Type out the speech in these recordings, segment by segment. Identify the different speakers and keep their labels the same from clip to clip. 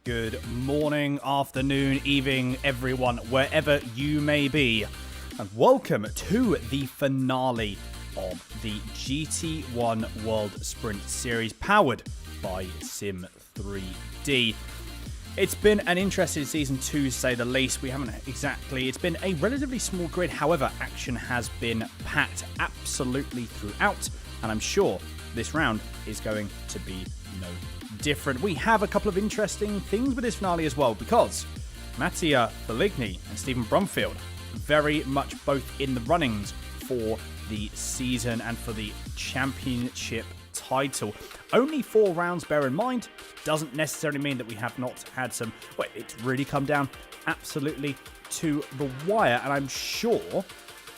Speaker 1: Good morning, afternoon, evening, everyone, wherever you may be. And welcome to the finale of the GT1 World Sprint Series, powered by Sim 3D. It's been an interesting season to say the least. We haven't exactly... It's been a relatively small grid. However, action has been packed absolutely throughout. And I'm sure this round is going to be no different. We have a couple of interesting things with this finale as well, because Mattia Feligni and Stephen Brumfield very much both in the runnings for the season and for the championship title. Only 4 rounds, bear in mind, doesn't necessarily mean that we have not had some... Well, it's really come down absolutely to the wire, and I'm sure...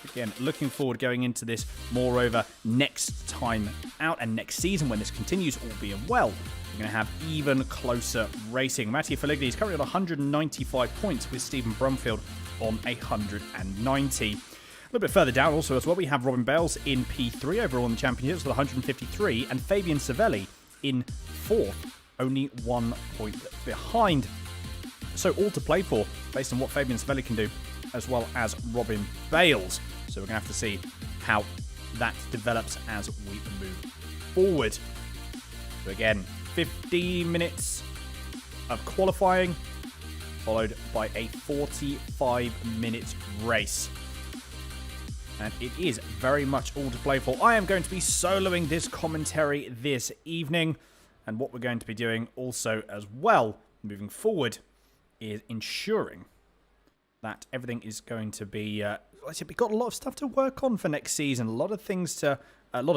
Speaker 1: Again, looking forward going into this, moreover, next time out and next season when this continues, all being well, we're going to have even closer racing. Mattia Feligni is currently on 195 points with Stephen Brumfield on 190. A little bit further down also as well, we have Robin Bales in P3 overall in the championships with 153 and Fabian Savelli in 4th, only 1 point behind. So all to play for based on what Fabian Savelli can do, as well as Robin Bales. So we're going to have to see how that develops as we move forward. So again, 15 minutes of qualifying, followed by a 45-minute race. And it is very much all to play for. I am going to be soloing this commentary this evening. And what we're going to be doing also as well, moving forward, is ensuring that everything is going to be... like I said, we've got a lot of stuff to work on for next season. A lot of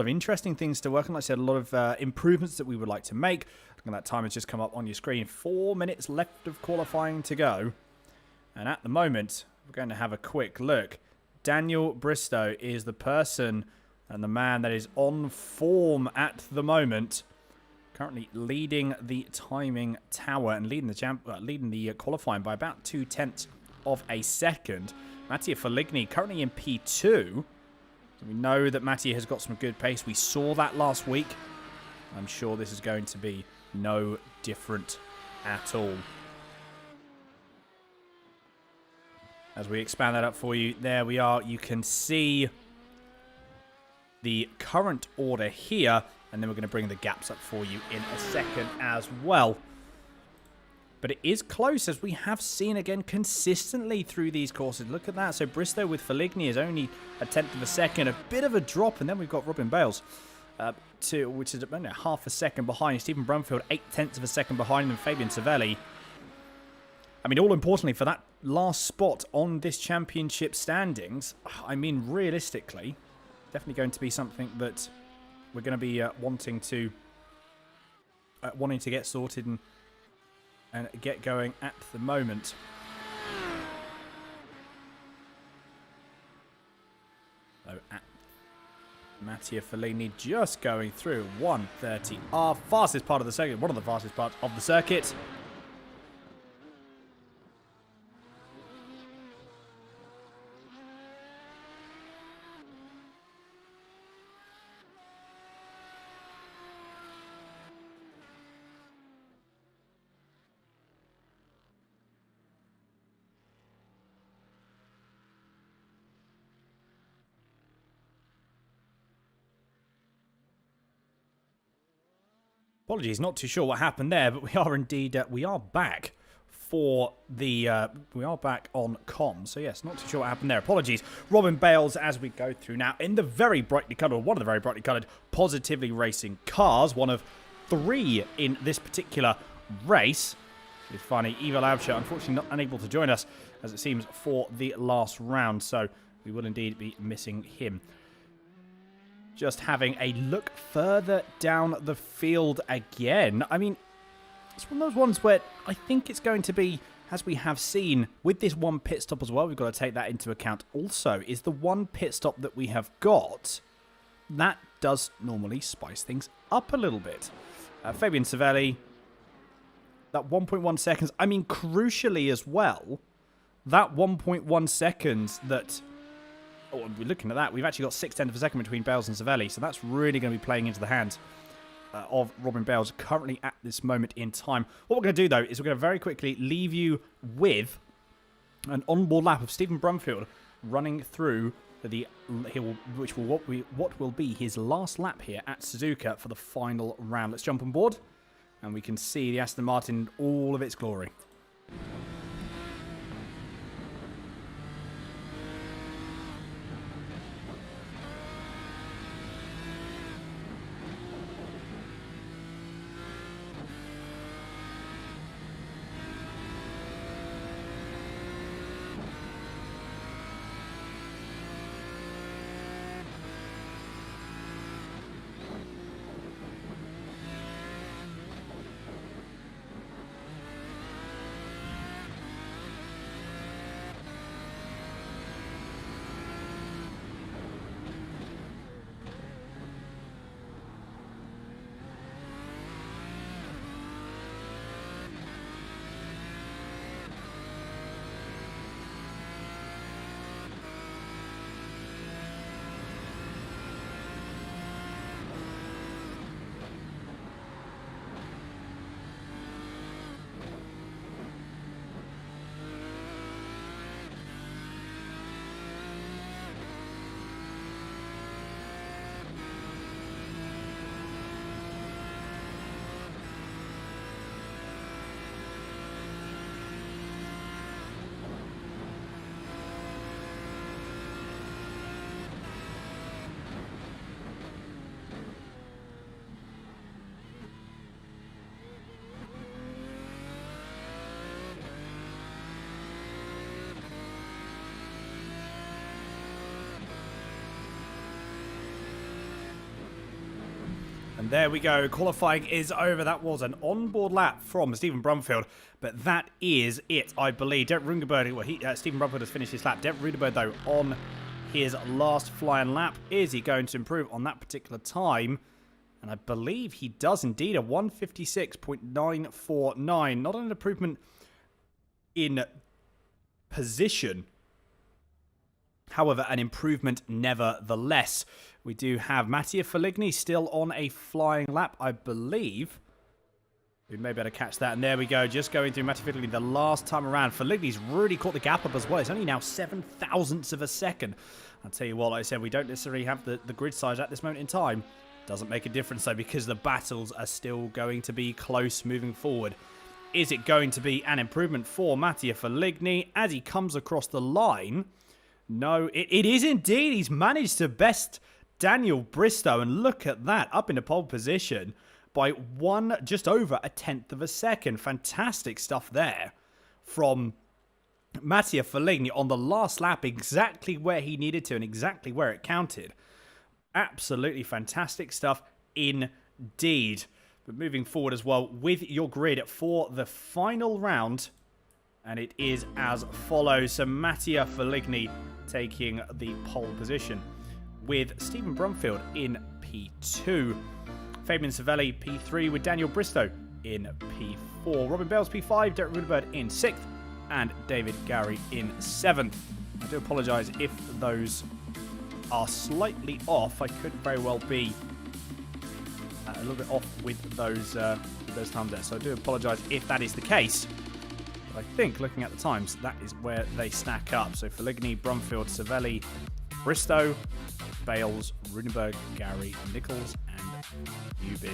Speaker 1: interesting things to work on. Like I said, a lot of improvements that we would like to make. Look at that time has just come up on your screen. 4 minutes left of qualifying to go. And at the moment, we're going to have a quick look. Daniel Bristow is the person and the man that is on form at the moment. Currently leading the timing tower and leading the qualifying by about 0.2 of a second. Mattia Feligni currently in P2. So we know that Mattia has got some good pace. We saw that last week. I'm sure this is going to be no different at all. As we expand that up for you, there we are. You can see the current order here. And then we're going to bring the gaps up for you in a second as well. But it is close, as we have seen again consistently through these courses. Look at that. So Bristow with Feligni is only 1/10 of a second. A bit of a drop. And then we've got Robin Bales, which is about half a second behind. Stephen Brumfield, 0.8 of a second behind. And Fabian Savelli. I mean, all importantly, for that last spot on this championship standings, I mean, realistically, definitely going to be something that we're going to be wanting to get sorted and get going at the moment. So Mattia Feligni just going through 1:30, our fastest part of the circuit, one of the fastest parts of the circuit. Apologies, not too sure what happened there, but we are indeed we are back for the we are back on comm. So yes, not too sure what happened there. Apologies. Robin Bales as we go through now in the very brightly coloured, one of the very brightly coloured Positively Racing cars, one of 3 in this particular race. It's funny, Eva Laubscher unfortunately not unable to join us as it seems for the last round, so we will indeed be missing him. Just having a look further down the field again. I mean, it's one of those ones where I think it's going to be, as we have seen, with this one pit stop as well, we've got to take that into account also, is the one pit stop that we have got, that does normally spice things up a little bit. Fabian Savelli, that 1.1 seconds, I mean, crucially as well, that 1.1 seconds that... Oh, we're looking at that. We've actually got 0.6 of a second between Bales and Savelli, so that's really going to be playing into the hands of Robin Bales currently at this moment in time. What we're going to do, though, is we're going to very quickly leave you with an onboard lap of Stephen Brumfield running through the what will be his last lap here at Suzuka for the final round. Let's jump on board, and we can see the Aston Martin in all of its glory. And there we go. Qualifying is over. That was an onboard lap from Stephen Brumfield. But that is it, I believe. Derek Rungeberg, Stephen Brumfield has finished his lap. Derek Rungeberg, though, on his last flying lap. Is he going to improve on that particular time? And I believe he does indeed. A 156.949. Not an improvement in position. However, an improvement nevertheless. We do have Mattia Feligni still on a flying lap, I believe. We may be able to catch that. And there we go, just going through Mattia Feligni the last time around. Feligni's really caught the gap up as well. It's only now 7 thousandths of a second. I'll tell you what, like I said, we don't necessarily have the grid size at this moment in time. Doesn't make a difference, though, because the battles are still going to be close moving forward. Is it going to be an improvement for Mattia Feligni as he comes across the line? No, it is indeed. He's managed to best Daniel Bristow, and look at that, up in the pole position by just over a tenth of a second. Fantastic stuff there from Mattia Feligni on the last lap, exactly where he needed to and exactly where it counted. Absolutely fantastic stuff indeed. But moving forward as well with your grid for the final round, and it is as follows. So Mattia Feligni taking the pole position, with Stephen Brumfield in P2. Fabian Savelli, P3, with Daniel Bristow in P4. Robin Bales, P5. Derek Rungeberg in 6th. And David Gowrie in 7th. I do apologise if those are slightly off. I could very well be a little bit off with those times there. So I do apologise if that is the case. But I think, looking at the times, that is where they stack up. So Feligni, Brumfield, Savelli, Bristow, Bales, Rungeberg, Gowrie, Nichols, and Ubin.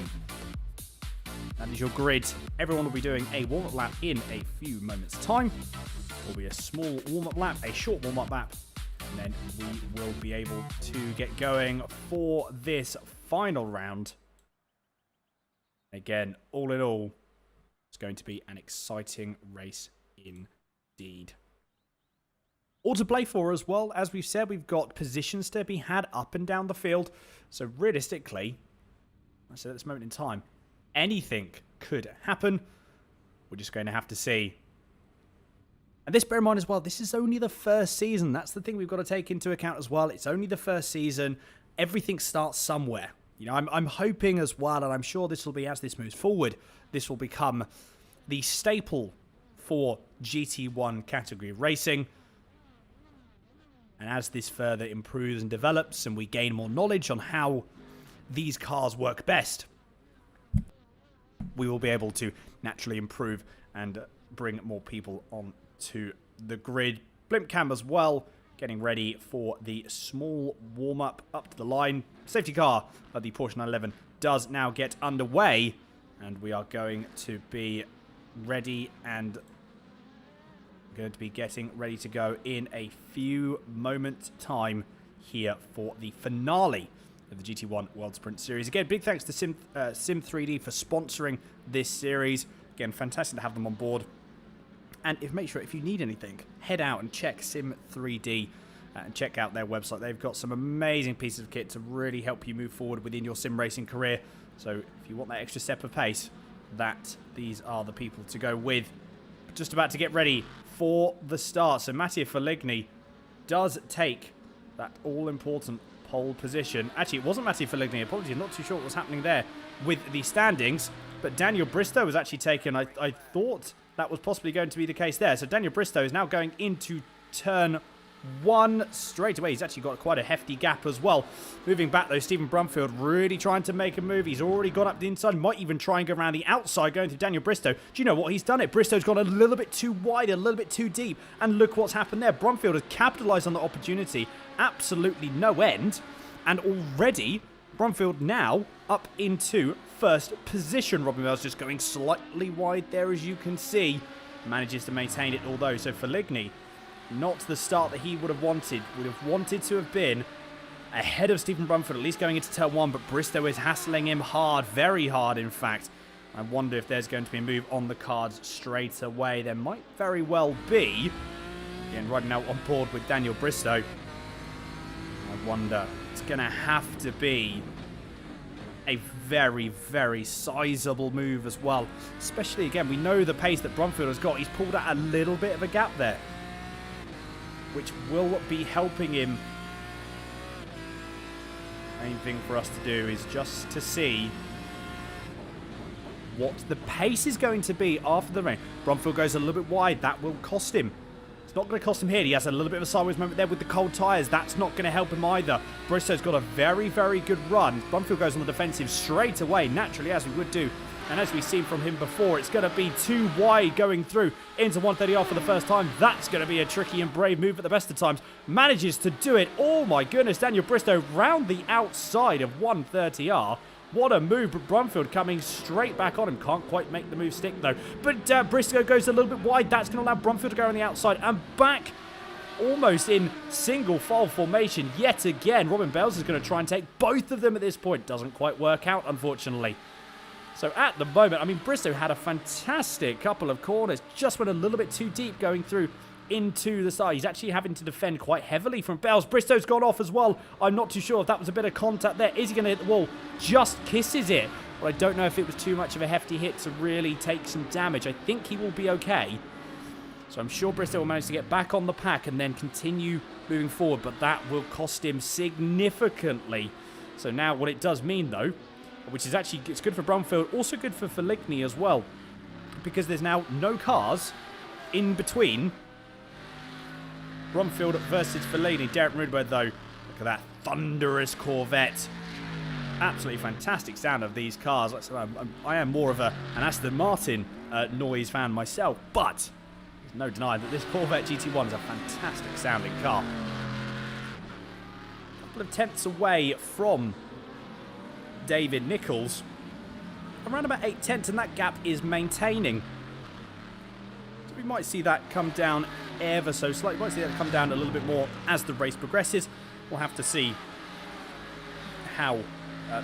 Speaker 1: That is your grid. Everyone will be doing a warm-up lap in a few moments' time. It will be a small warm-up lap, a short warm-up lap, and then we will be able to get going for this final round. Again, all in all, it's going to be an exciting race indeed. All to play for as well. As we've said, we've got positions to be had up and down the field. So realistically, I said at this moment in time, anything could happen. We're just going to have to see. And this, bear in mind as well, this is only the first season. That's the thing we've got to take into account as well. It's only the first season. Everything starts somewhere. You know, I'm hoping as well, and I'm sure this will be, as this moves forward, this will become the staple for GT1 category racing. And as this further improves and develops and we gain more knowledge on how these cars work best, we will be able to naturally improve and bring more people onto the grid. Blimp cam as well, getting ready for the small warm-up up to the line. Safety car of the Porsche 911 does now get underway, and we are going to be ready and going to be getting ready to go in a few moments' time here for the finale of the GT1 World Sprint Series. Again, big thanks to Sim3D for sponsoring this series. Again, fantastic to have them on board. And make sure if you need anything, head out and check Sim3D and check out their website. They've got some amazing pieces of kit to really help you move forward within your sim racing career. So if you want that extra step of pace, these are the people to go with. Just about to get ready for the start. So Mattia Feligni does take that all-important pole position. Actually, it wasn't Mattia Feligni. Apologies, I'm not too sure what was happening there with the standings. But Daniel Bristow was actually taken. I thought that was possibly going to be the case there. So Daniel Bristow is now going into turn 1 straight away. He's actually got quite a hefty gap as well. Moving back though, Stephen Brumfield really trying to make a move. He's already got up the inside. Might even try and go around the outside going to Daniel Bristow. Do you know what? He's done it. Bristow's gone a little bit too wide, a little bit too deep. And look what's happened there. Brumfield has capitalised on the opportunity. Absolutely no end. And already, Brumfield now up into first position. Robin Bell's just going slightly wide there, as you can see. Manages to maintain it, although. So Feligni, not the start that he would have wanted. Would have wanted to have been ahead of Stephen Brumfield, at least going into turn 1. But Bristow is hassling him hard, very hard, in fact. I wonder if there's going to be a move on the cards straight away. There might very well be. Again, right now on board with Daniel Bristow. I wonder. It's going to have to be a very, very sizable move as well. Especially, again, we know the pace that Brumfield has got. He's pulled out a little bit of a gap there, which will be helping him. Main thing for us to do is just to see what the pace is going to be after the rain. Brumfield goes a little bit wide. That will cost him. It's not going to cost him here. He has a little bit of a sideways moment there with the cold tyres. That's not going to help him either. Bristow's got a very, very good run. Brumfield goes on the defensive straight away, naturally, as we would do. And as we've seen from him before, it's going to be too wide going through into 130R for the first time. That's going to be a tricky and brave move at the best of times. Manages to do it. Oh my goodness, Daniel Bristow round the outside of 130R. What a move, but Brumfield coming straight back on him. Can't quite make the move stick, though. But Bristow goes a little bit wide. That's going to allow Brumfield to go on the outside and back almost in single file formation yet again. Robin Bells is going to try and take both of them at this point. Doesn't quite work out, unfortunately. So at the moment, I mean, Bristow had a fantastic couple of corners. Just went a little bit too deep going through into the side. He's actually having to defend quite heavily from Bells. Bristow's gone off as well. I'm not too sure if that was a bit of contact there. Is he going to hit the wall? Just kisses it. But I don't know if it was too much of a hefty hit to really take some damage. I think he will be okay. So I'm sure Bristow will manage to get back on the pack and then continue moving forward. But that will cost him significantly. So now what it does mean, though, which is actually, it's good for Brumfield, also good for Feligni as well. Because there's now no cars in between Brumfield versus Feligni. Derek Rudberg, though, look at that thunderous Corvette. Absolutely fantastic sound of these cars. I am more of an Aston Martin noise fan myself, but there's no denying that this Corvette GT1 is a fantastic sounding car. A couple of tenths away from David Nichols. Around about 8 tenths, and that gap is maintaining. So we might see that come down ever so slightly. We might see that come down a little bit more as the race progresses. We'll have to see how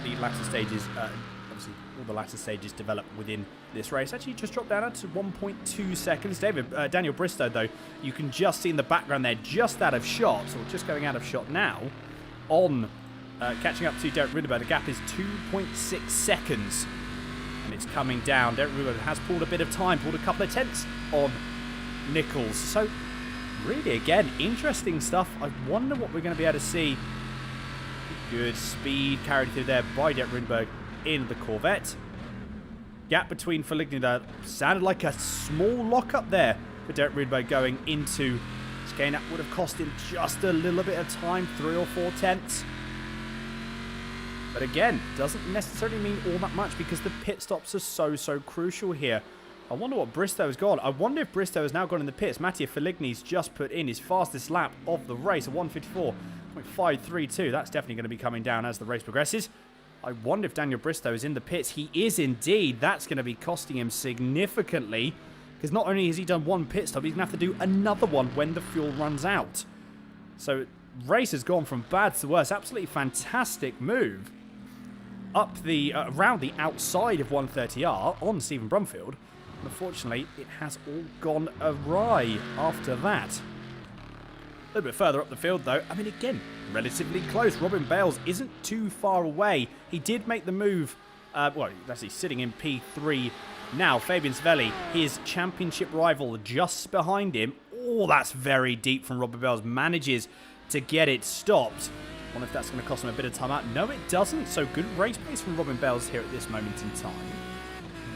Speaker 1: the latter stages, obviously all the latter stages develop within this race. Actually just dropped down to 1.2 seconds. Daniel Bristow, though, you can just see in the background there, just out of shot, or just going out of shot now, on catching up to Derek Rudberg. The gap is 2.6 seconds, and it's coming down. Derek Rudberg has pulled a bit of time, pulled a couple of tenths on Nichols. So really, again, interesting stuff. I wonder what we're going to be able to see. Good speed carried through there by Derek Rudberg in the Corvette. Gap between Feligni there. Sounded like a small lock-up there for Derek Rudberg going into Skane. That would have cost him just a little bit of time, 3 or 4 tenths. But again, doesn't necessarily mean all that much because the pit stops are so crucial here. I wonder what Bristow has got. I wonder if Bristow has now gone in the pits. Mattia Feligni's just put in his fastest lap of the race, a 1:54.532. That's definitely going to be coming down as the race progresses. I wonder if Daniel Bristow is in the pits. He is indeed. That's going to be costing him significantly because not only has he done one pit stop, he's going to have to do another one when the fuel runs out. So race has gone from bad to worse. Absolutely fantastic move. Up the around the outside of 130R on Stephen Brumfield. Unfortunately, it has all gone awry after that. A little bit further up the field, though. I mean, again, relatively close. Robin Bales isn't too far away. He did make the move. Well, he's actually sitting in P3 now. Fabian Svelli, his championship rival, just behind him. Oh, that's very deep from Robin Bales. Manages to get it stopped. I wonder if that's going to cost him a bit of time out. No, it doesn't. So good race pace from Robin Bales here at this moment in time.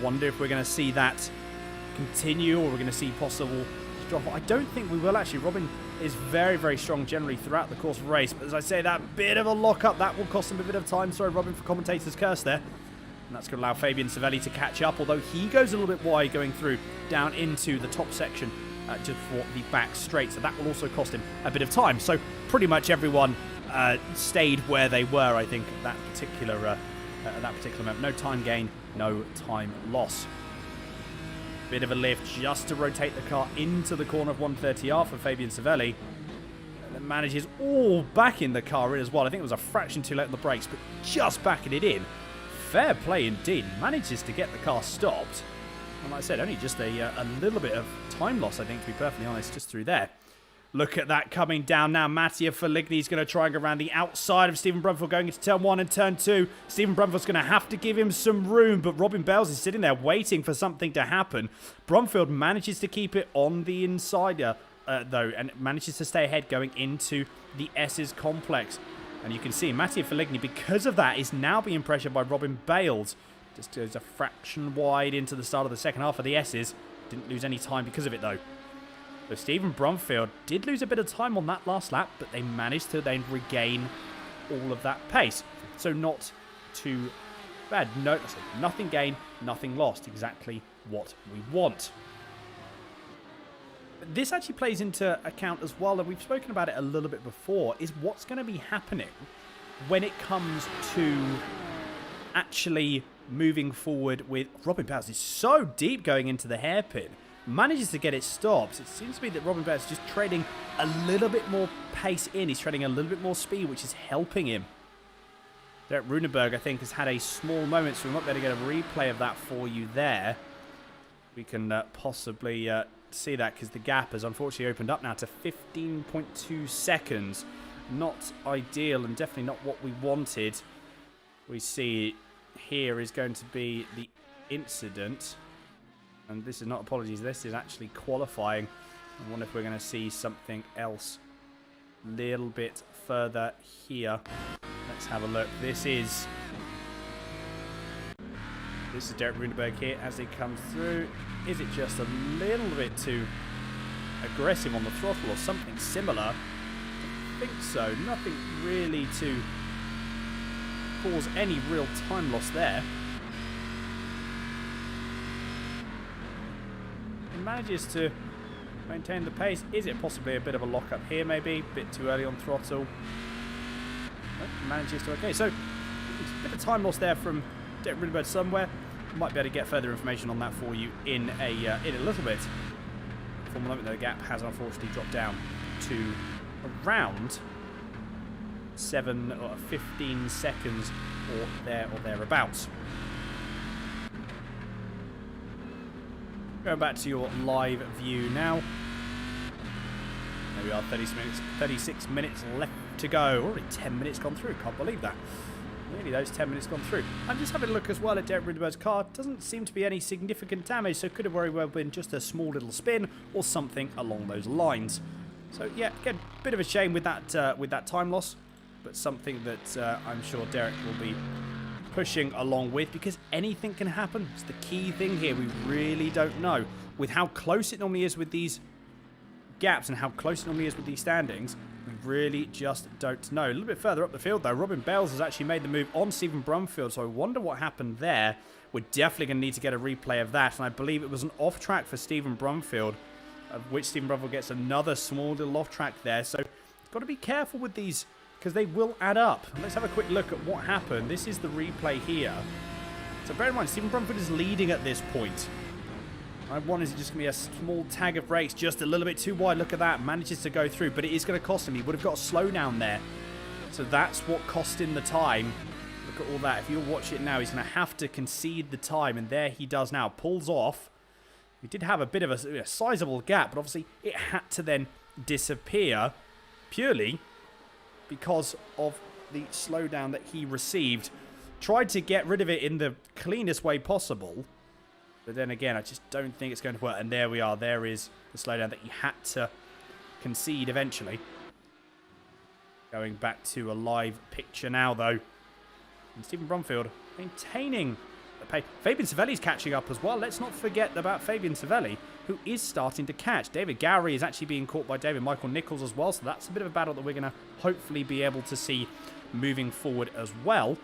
Speaker 1: Wonder if we're going to see that continue or we're going to see possible drop. I don't think we will actually. Robin is very strong generally throughout the course of the race. But as I say, that bit of a lock-up, that will cost him a bit of time. Sorry, Robin, for commentator's curse there. And that's going to allow Fabian Savelli to catch up, although he goes a little bit wide going through down into the top section just for the back straight. So that will also cost him a bit of time. So pretty much everyone stayed where they were, I think, at that particular moment. No time gain, no time loss. Bit of a lift just to rotate the car into the corner of 130R for Fabian Savelli. And then manages all back in the car in as well. I think it was a fraction too late on the brakes, but just backing it in. Fair play indeed. Manages to get the car stopped. And like I said, only just a little bit of time loss, I think, to be perfectly honest, just through there. Look at that coming down now. Mattia Feligni is going to try and go around the outside of Stephen Brumfield going into turn 1 and turn 2. Stephen Brumfield's going to have to give him some room, but Robin Bales is sitting there waiting for something to happen. Brumfield manages to keep it on the insider, though, and manages to stay ahead going into the S's complex. And you can see Mattia Feligni, because of that, is now being pressured by Robin Bales. Just goes a fraction wide into the start of the second half of the S's. Didn't lose any time because of it, though. So Stephen Brumfield did lose a bit of time on that last lap, but they managed to then regain all of that pace. So not too bad. No, nothing gained, nothing lost. Exactly what we want. This actually plays into account as well, and we've spoken about it a little bit before, is what's going to be happening when it comes to actually moving forward with Robin Bales. Is so deep going into the hairpin. Manages to get it stopped. It seems to be that Robin Bales is just trading a little bit more pace in. He's trading a little bit more speed, which is helping him. Derek Runeberg, I think, has had a small moment, so we might be able to get a replay of that for you there. We can possibly see that because the gap has unfortunately opened up now to 15.2 seconds. Not ideal and definitely not what we wanted. We see here is going to be the incident. And this is not apologies, this is actually qualifying. I wonder if we're going to see something else a little bit further here. Let's have a look. This is Derek Runeberg here as he comes through. Is it just a little bit too aggressive on the throttle or something similar? I think so. Nothing really to cause any real time loss there. Manages to maintain the pace. Is it possibly a bit of a lock-up here, maybe? A bit too early on throttle. Manages to... Okay, so a bit of time loss there from Derek Runeberg somewhere. Might be able to get further information on that for you in a little bit. For the moment, though, the gap has unfortunately dropped down to around 7 or 15 seconds or thereabouts. Going back to your live view now. There we are, 36 minutes left to go. Already 10 minutes gone through. Can't believe that. Nearly those 10 minutes gone through. I'm just having a look as well at Derek Runeberg's car. Doesn't seem to be any significant damage, so could have very well been just a small little spin or something along those lines. So yeah, again, bit of a shame with that time loss, but something that I'm sure Derek will be pushing along with, because anything can happen. It's the key thing here. We really don't know. With how close it normally is with these gaps and how close it normally is with these standings, We really just don't know. A little bit further up the field, though, Robin Bales has actually made the move on Stephen Brumfield, so I wonder what happened there. We're definitely going to need to get a replay of that, and I believe it was an off-track for Stephen Brumfield, of which Stephen Brumfield gets another small little off-track there, so got to be careful with these, because they will add up. Let's have a quick look at what happened. This is the replay here. So bear in mind, Stephen Brumfield is leading at this point. I wonder, is it just going to be a small tag of brakes, just a little bit too wide? Look at that, manages to go through, but it is going to cost him. He would have got a slowdown there. So that's what cost him the time. Look at all that. If you watch it now, he's going to have to concede the time, and there he does now. Pulls off. We did have a bit of a sizable gap, but obviously it had to then disappear purely because of the slowdown that he received. Tried to get rid of it in the cleanest way possible. But then again, I just don't think it's going to work. And there we are. There is the slowdown that he had to concede eventually. Going back to a live picture now, though. And Stephen Brumfield maintaining the pace. Fabian Savelli's catching up as well. Let's not forget about Fabian Savelli, who is starting to catch. David Gowrie is actually being caught by David Michael Nichols as well. So that's a bit of a battle that we're going to hopefully be able to see moving forward as well.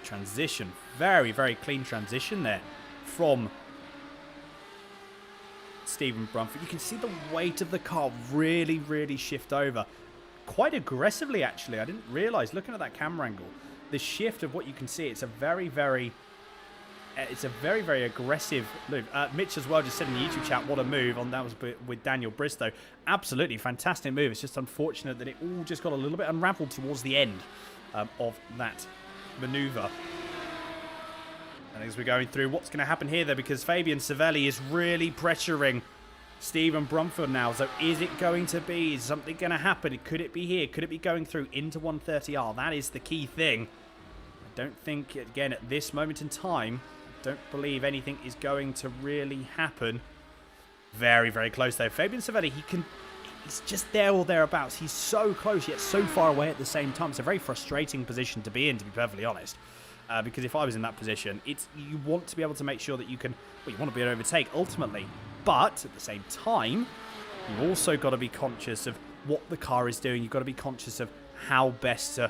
Speaker 1: Transition. Very, very clean transition there from Stephen Brumfield. You can see the weight of the car really, really shift over. Quite aggressively, actually. I didn't realise, looking at that camera angle, the shift of what you can see. It's a very, very aggressive move. Mitch as well just said in the YouTube chat, what a move. That was with Daniel Bristow. Absolutely fantastic move. It's just unfortunate that it all just got a little bit unravelled towards the end of that manoeuvre. And as we're going through, what's going to happen here, though, because Fabian Savelli is really pressuring Stephen Brumfield now. So is it going to be? Is something going to happen? Could it be here? Could it be going through into 130R? That is the key thing. I don't think, again, at this moment in time, don't believe anything is going to really happen. Very, very close, though. Fabian Savelli, he's just there or thereabouts. He's so close, yet so far away at the same time. It's a very frustrating position to be in, to be perfectly honest. Because if I was in that position, you want to be able to make sure that you can, well, you want to be able to overtake ultimately. But at the same time, you've also got to be conscious of what the car is doing. You've got to be conscious of how best to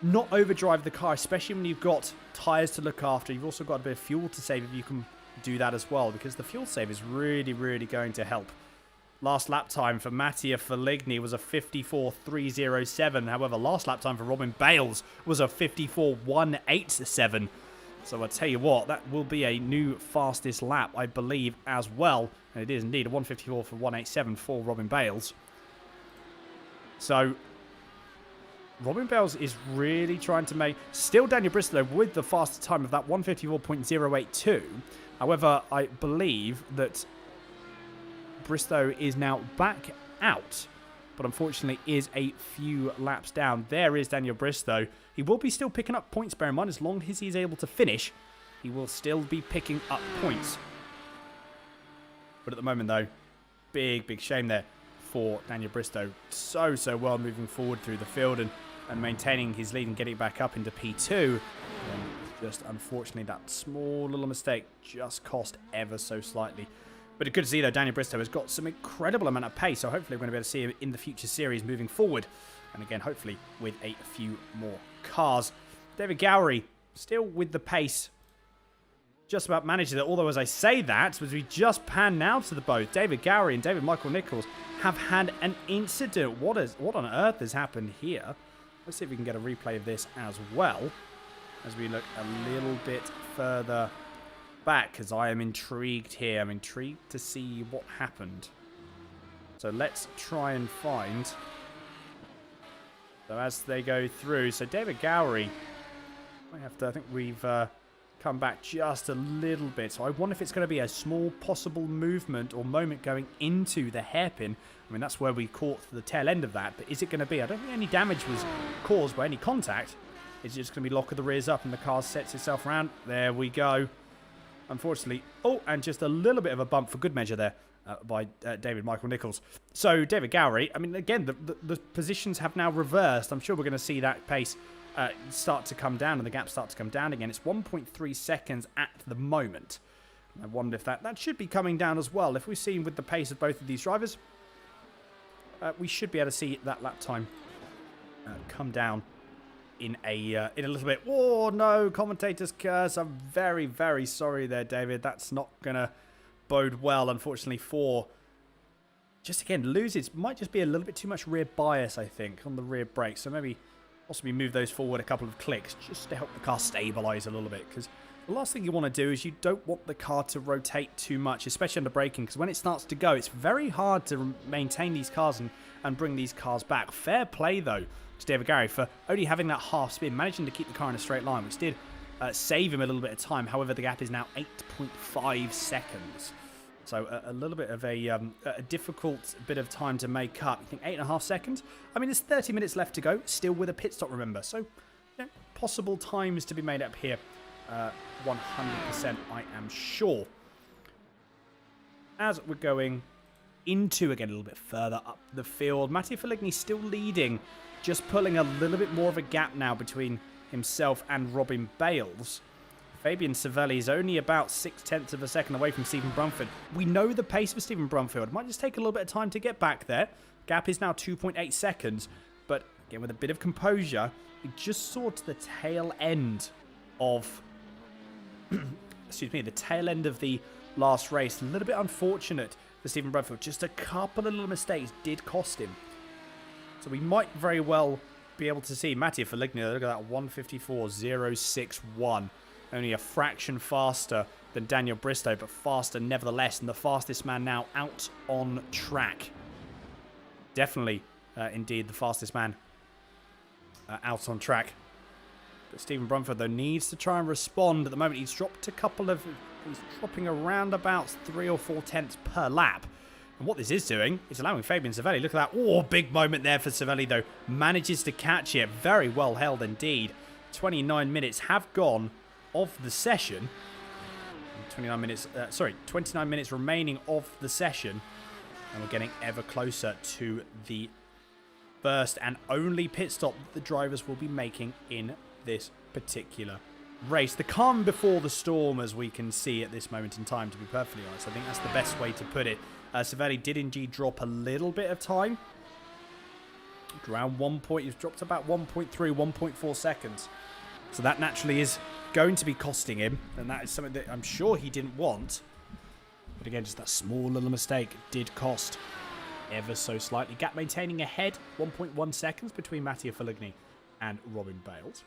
Speaker 1: not overdrive the car, especially when you've got tyres to look after. You've also got a bit of fuel to save if you can do that as well, because the fuel save is really, really going to help. Last lap time for Mattia Feligni was a 54.307. However, last lap time for Robin Bales was a 54.187. So I tell you what, that will be a new fastest lap, I believe, as well. And it is indeed a 154 for 187 for Robin Bales. So Robin Bales is really trying to make... Still Daniel Bristow with the fastest time of that 154.082. However, I believe that Bristow is now back out, but unfortunately is a few laps down. There is Daniel Bristow. He will be still picking up points, bear in mind, as long as he's able to finish, he will still be picking up points. But at the moment, though, big shame there for Daniel Bristow. So well moving forward through the field and maintaining his lead and getting back up into P2. And just, unfortunately, that small little mistake just cost ever so slightly. But it's good to see, though, Daniel Bristow has got some incredible amount of pace, so hopefully we're going to be able to see him in the future series moving forward. And again, hopefully with a few more cars. David Gowrie, still with the pace. Just about managed it, although as I say that, as we just pan now to the both, David Gowrie and David Michael Nichols have had an incident. What on earth has happened here? Let's see if we can get a replay of this as well, as we look a little bit further back, because I am intrigued here. I'm intrigued to see what happened. So let's try and find. So as they go through, so David Gowrie, I think we've come back just a little bit. So I wonder if it's going to be a small possible movement or moment going into the hairpin. I mean, that's where we caught the tail end of that. But is it going to be? I don't think any damage was caused by any contact. It's just going to be lock of the rears up and the car sets itself around. There we go. Unfortunately, and just a little bit of a bump for good measure there by David Michael Nichols. So David Gowrie, I mean, again, the positions have now reversed. I'm sure we're going to see that pace start to come down and the gap start to come down again. It's 1.3 seconds at the moment. I wonder if that should be coming down as well. If we've seen with the pace of both of these drivers, we should be able to see that lap time come down in a little bit. Oh, no, commentator's curse. I'm very, very sorry there, David. That's not going to bode well, unfortunately, for... Just, again, loses. Might just be a little bit too much rear bias, I think, on the rear brakes. So maybe possibly move those forward a couple of clicks just to help the car stabilise a little bit. Because the last thing you want to do is you don't want the car to rotate too much, especially under braking. Because when it starts to go, it's very hard to maintain these cars and bring these cars back. Fair play, though, to David Gary for only having that half spin, managing to keep the car in a straight line, which did save him a little bit of time. However, the gap is now 8.5 seconds. So a little bit of a difficult bit of time to make up. You think 8.5 seconds? I mean, there's 30 minutes left to go, still with a pit stop, remember. So, possible times to be made up here. 100%, I am sure. As we're going into, again, a little bit further up the field, Matteo Feligni still leading, just pulling a little bit more of a gap now between himself and Robin Bales. Fabian Savelli is only about 0.6 of a second away from Stephen Brumfield. We know the pace of Stephen Brumfield. It might just take a little bit of time to get back there. Gap is now 2.8 seconds. But again, with a bit of composure, we just saw to the tail end of... excuse me, the tail end of the last race. A little bit unfortunate for Stephen Brumfield. Just a couple of little mistakes did cost him. So we might very well be able to see Matteo Feligni. Look at that, 154.061. Only a fraction faster than Daniel Bristow, but faster nevertheless. And the fastest man now out on track. Definitely, indeed, the fastest man out on track. But Stephen Brumfield, though, needs to try and respond. At the moment, he's dropped a couple of... He's dropping around about 3 or 4 tenths per lap. And what this is doing is allowing Fabian Savelli. Look at that. Oh, big moment there for Savelli, though. Manages to catch it. Very well held indeed. 29 minutes have gone of the session. 29 minutes remaining of the session. And we're getting ever closer to the first and only pit stop that the drivers will be making in this particular race. The calm before the storm, as we can see at this moment in time, to be perfectly honest. I think that's the best way to put it. Savelli did indeed drop a little bit of time. Around 1 point, he's dropped about 1.3, 1.4 seconds. So that naturally is going to be costing him, and that is something that I'm sure he didn't want. But again, just that small little mistake did cost ever so slightly. Gap maintaining ahead, 1.1 seconds between Matteo Feligni and Robin Bales.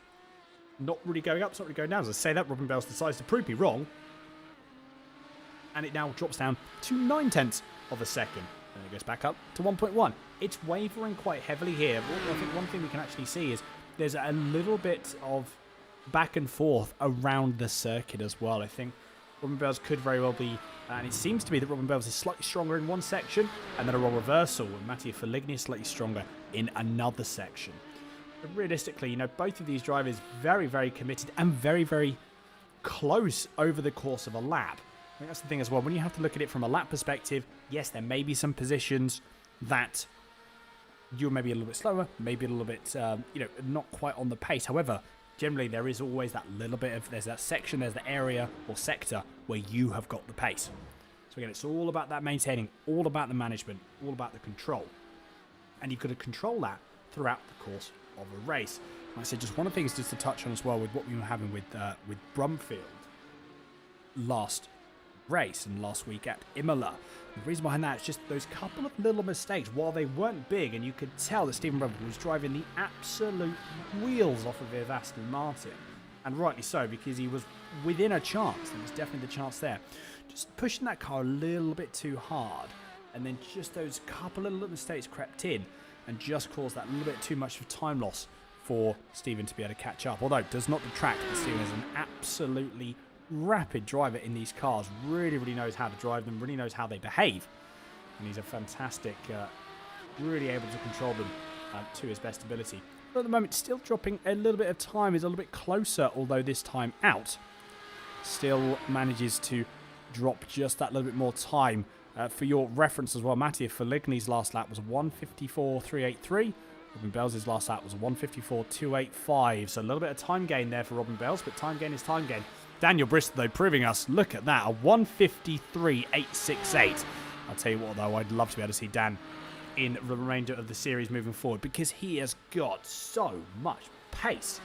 Speaker 1: Not really going up, it's not really going down. As I say that, Robin Bales decides to prove me wrong. And it now drops down to 0.9 of a second. And it goes back up to 1.1. It's wavering quite heavily here. But I think one thing we can actually see is there's a little bit of back and forth around the circuit as well. I think Robin Bales could very well be, and it seems to be that Robin Bales is slightly stronger in one section, and then a role reversal, and Matteo Feligni is slightly stronger in another section. But realistically, you know, both of these drivers very, very committed and very, very close over the course of a lap. I think that's the thing as well. When you have to look at it from a lap perspective, yes, there may be some positions that you're maybe a little bit slower, maybe a little bit, not quite on the pace. However, generally, there is always that little bit of, there's that section, there's the area or sector where you have got the pace. So again, it's all about that maintaining, all about the management, all about the control. And you've got to control that throughout the course of a race. Like I said, just one of the things just to touch on as well with what we were having with Brumfield last race and last week at Imola. The reason behind that is just those couple of little mistakes. While they weren't big, and you could tell that Stephen Brumfield was driving the absolute wheels off of his Aston Martin. And rightly so, because he was within a chance. There was definitely the chance there. Just pushing that car a little bit too hard. And then just those couple of little mistakes crept in and just caused that little bit too much of time loss for Stephen to be able to catch up. Although it does not detract that Stephen is an absolutely rapid driver in these cars, really knows how to drive them, really knows how they behave, and he's a fantastic, really able to control them to his best ability. But at the moment, still dropping a little bit of time, he's a little bit closer, although this time out, still manages to drop just that little bit more time. For your reference as well, Matteo Feligni's last lap was 154.383. Robin Bales' last lap was 154.285. So a little bit of time gain there for Robin Bales, but time gain is time gain. Daniel Bristow, though, proving us, look at that, a 153.868. I'll tell you what, though, I'd love to be able to see Dan in the remainder of the series moving forward because he has got so much pace.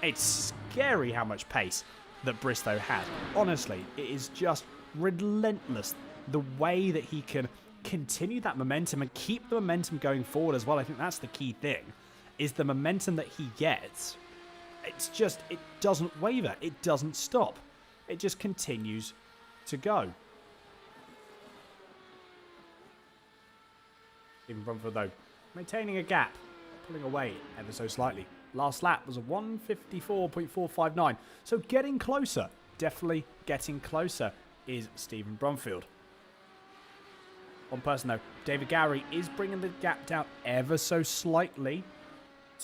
Speaker 1: It's scary how much pace that Bristow has. Honestly, it is just relentless the way that he can continue that momentum and keep the momentum going forward as well. I think that's the key thing, is the momentum that he gets. It's just, it doesn't waver. It doesn't stop. It just continues to go. Even Brumfield, though, maintaining a gap, pulling away ever so slightly. Last lap was a 154.459, so getting closer, definitely getting closer is Stephen Brumfield. One person, though, David Gowrie, is bringing the gap down ever so slightly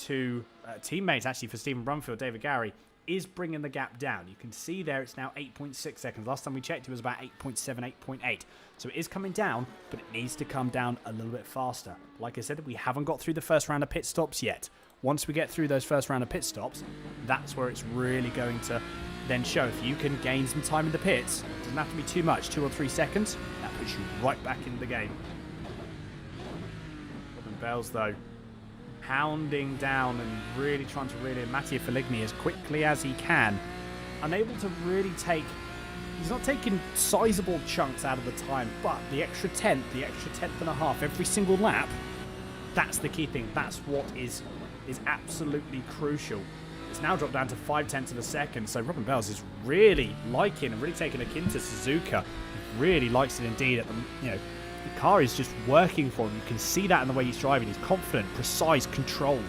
Speaker 1: to teammates, actually, for Stephen Brumfield. David Gowrie is bringing the gap down. You can see there it's now 8.6 seconds. Last time we checked, it was about 8.7, 8.8. So it is coming down, but it needs to come down a little bit faster. Like I said, we haven't got through the first round of pit stops yet. Once we get through those first round of pit stops, that's where it's really going to then show. If you can gain some time in the pits, it doesn't have to be too much, 2 or 3 seconds, that puts you right back in the game. Robin Bales, though, hounding down and really trying to reel in Mattia Feligni as quickly as he can. Unable to really take... He's not taking sizable chunks out of the time, but the extra tenth and a half every single lap, that's the key thing. That's what is absolutely crucial. It's now dropped down to 0.5 of a second, so Robin Bales is really liking and really taking a kin to Suzuka. Really likes it indeed. At the car is just working for him. You can see that in the way he's driving. He's confident, precise, controlled.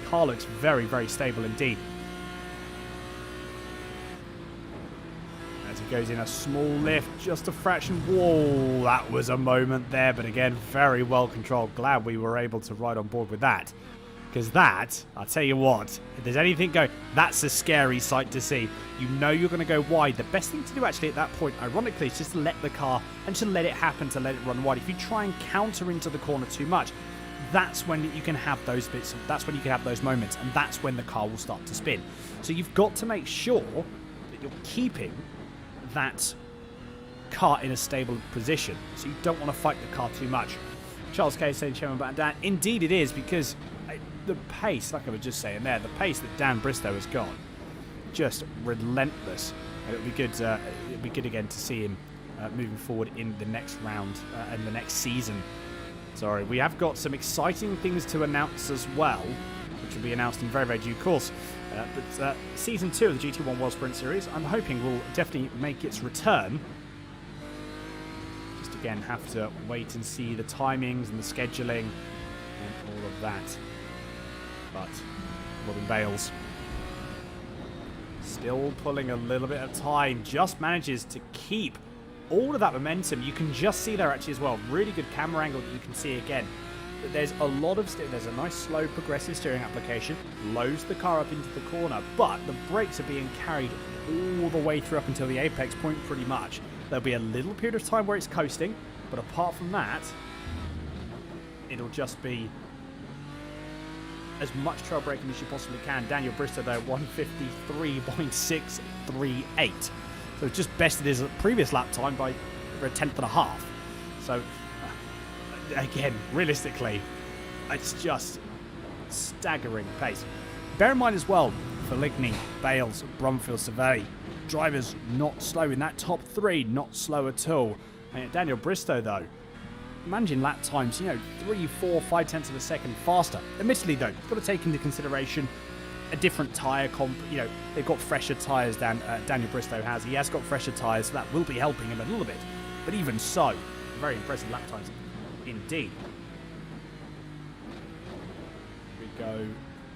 Speaker 1: The car looks very, very stable indeed. As he goes in a small lift, just a fraction. Whoa, that was a moment there, but again, very well controlled. Glad we were able to ride on board with that. Because that, I'll tell you what, if there's anything going, that's a scary sight to see. You know you're going to go wide. The best thing to do actually at that point, ironically, is just to let the car and to let it happen, to let it run wide. If you try and counter into the corner too much, that's when you can have those bits, that's when you can have those moments, and that's when the car will start to spin. So you've got to make sure that you're keeping that car in a stable position. So you don't want to fight the car too much. Charles K is saying, Chairman Button Dan, indeed it is, because the pace, like I was just saying there, the pace that Dan Bristow has got, just relentless. And it'll be good again to see him moving forward in the next round and the next season. Sorry, we have got some exciting things to announce as well, which will be announced in very, very due course. But Season 2 of the GT1 World Sprint Series, I'm hoping will definitely make its return. Just again, have to wait and see the timings and the scheduling and all of that. But Robin Bales still pulling a little bit of time, just manages to keep all of that momentum. You can just see there actually as well, really good camera angle that you can see again. But there's a lot of there's a nice slow progressive steering application, loads the car up into the corner, but the brakes are being carried all the way through up until the apex point pretty much. There'll be a little period of time where it's coasting, but apart from that, it'll just be as much trail braking as you possibly can. Daniel Bristow though, 153.638. So just bested his previous lap time by over a tenth and a half. So again, realistically, it's just staggering pace. Bear in mind as well, Feligni, Bales, Brumfield, Survey, drivers not slow in that top three, not slow at all. And Daniel Bristow though, managing lap times, 3, 4, 5 tenths of a second faster. Admittedly though, you've got to take into consideration a different tyre comp. They've got fresher tyres than Daniel Bristow has. He has got fresher tyres, so that will be helping him a little bit. But even so, very impressive lap times indeed. Here we go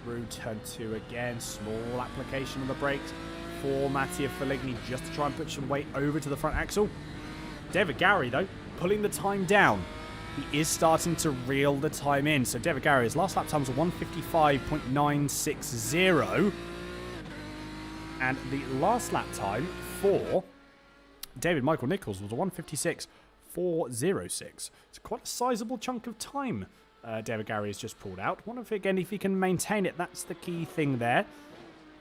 Speaker 1: through turn 2 again. Small application on the brakes for Mattia Feligni just to try and push some weight over to the front axle. David Gowrie though, pulling the time down. He is starting to reel the time in. So David Gowrie's last lap time was 155.960. And the last lap time for David Michael Nichols was a 156.406. It's quite a sizable chunk of time David Gowrie has just pulled out. Wonder if, again, if he can maintain it. That's the key thing there.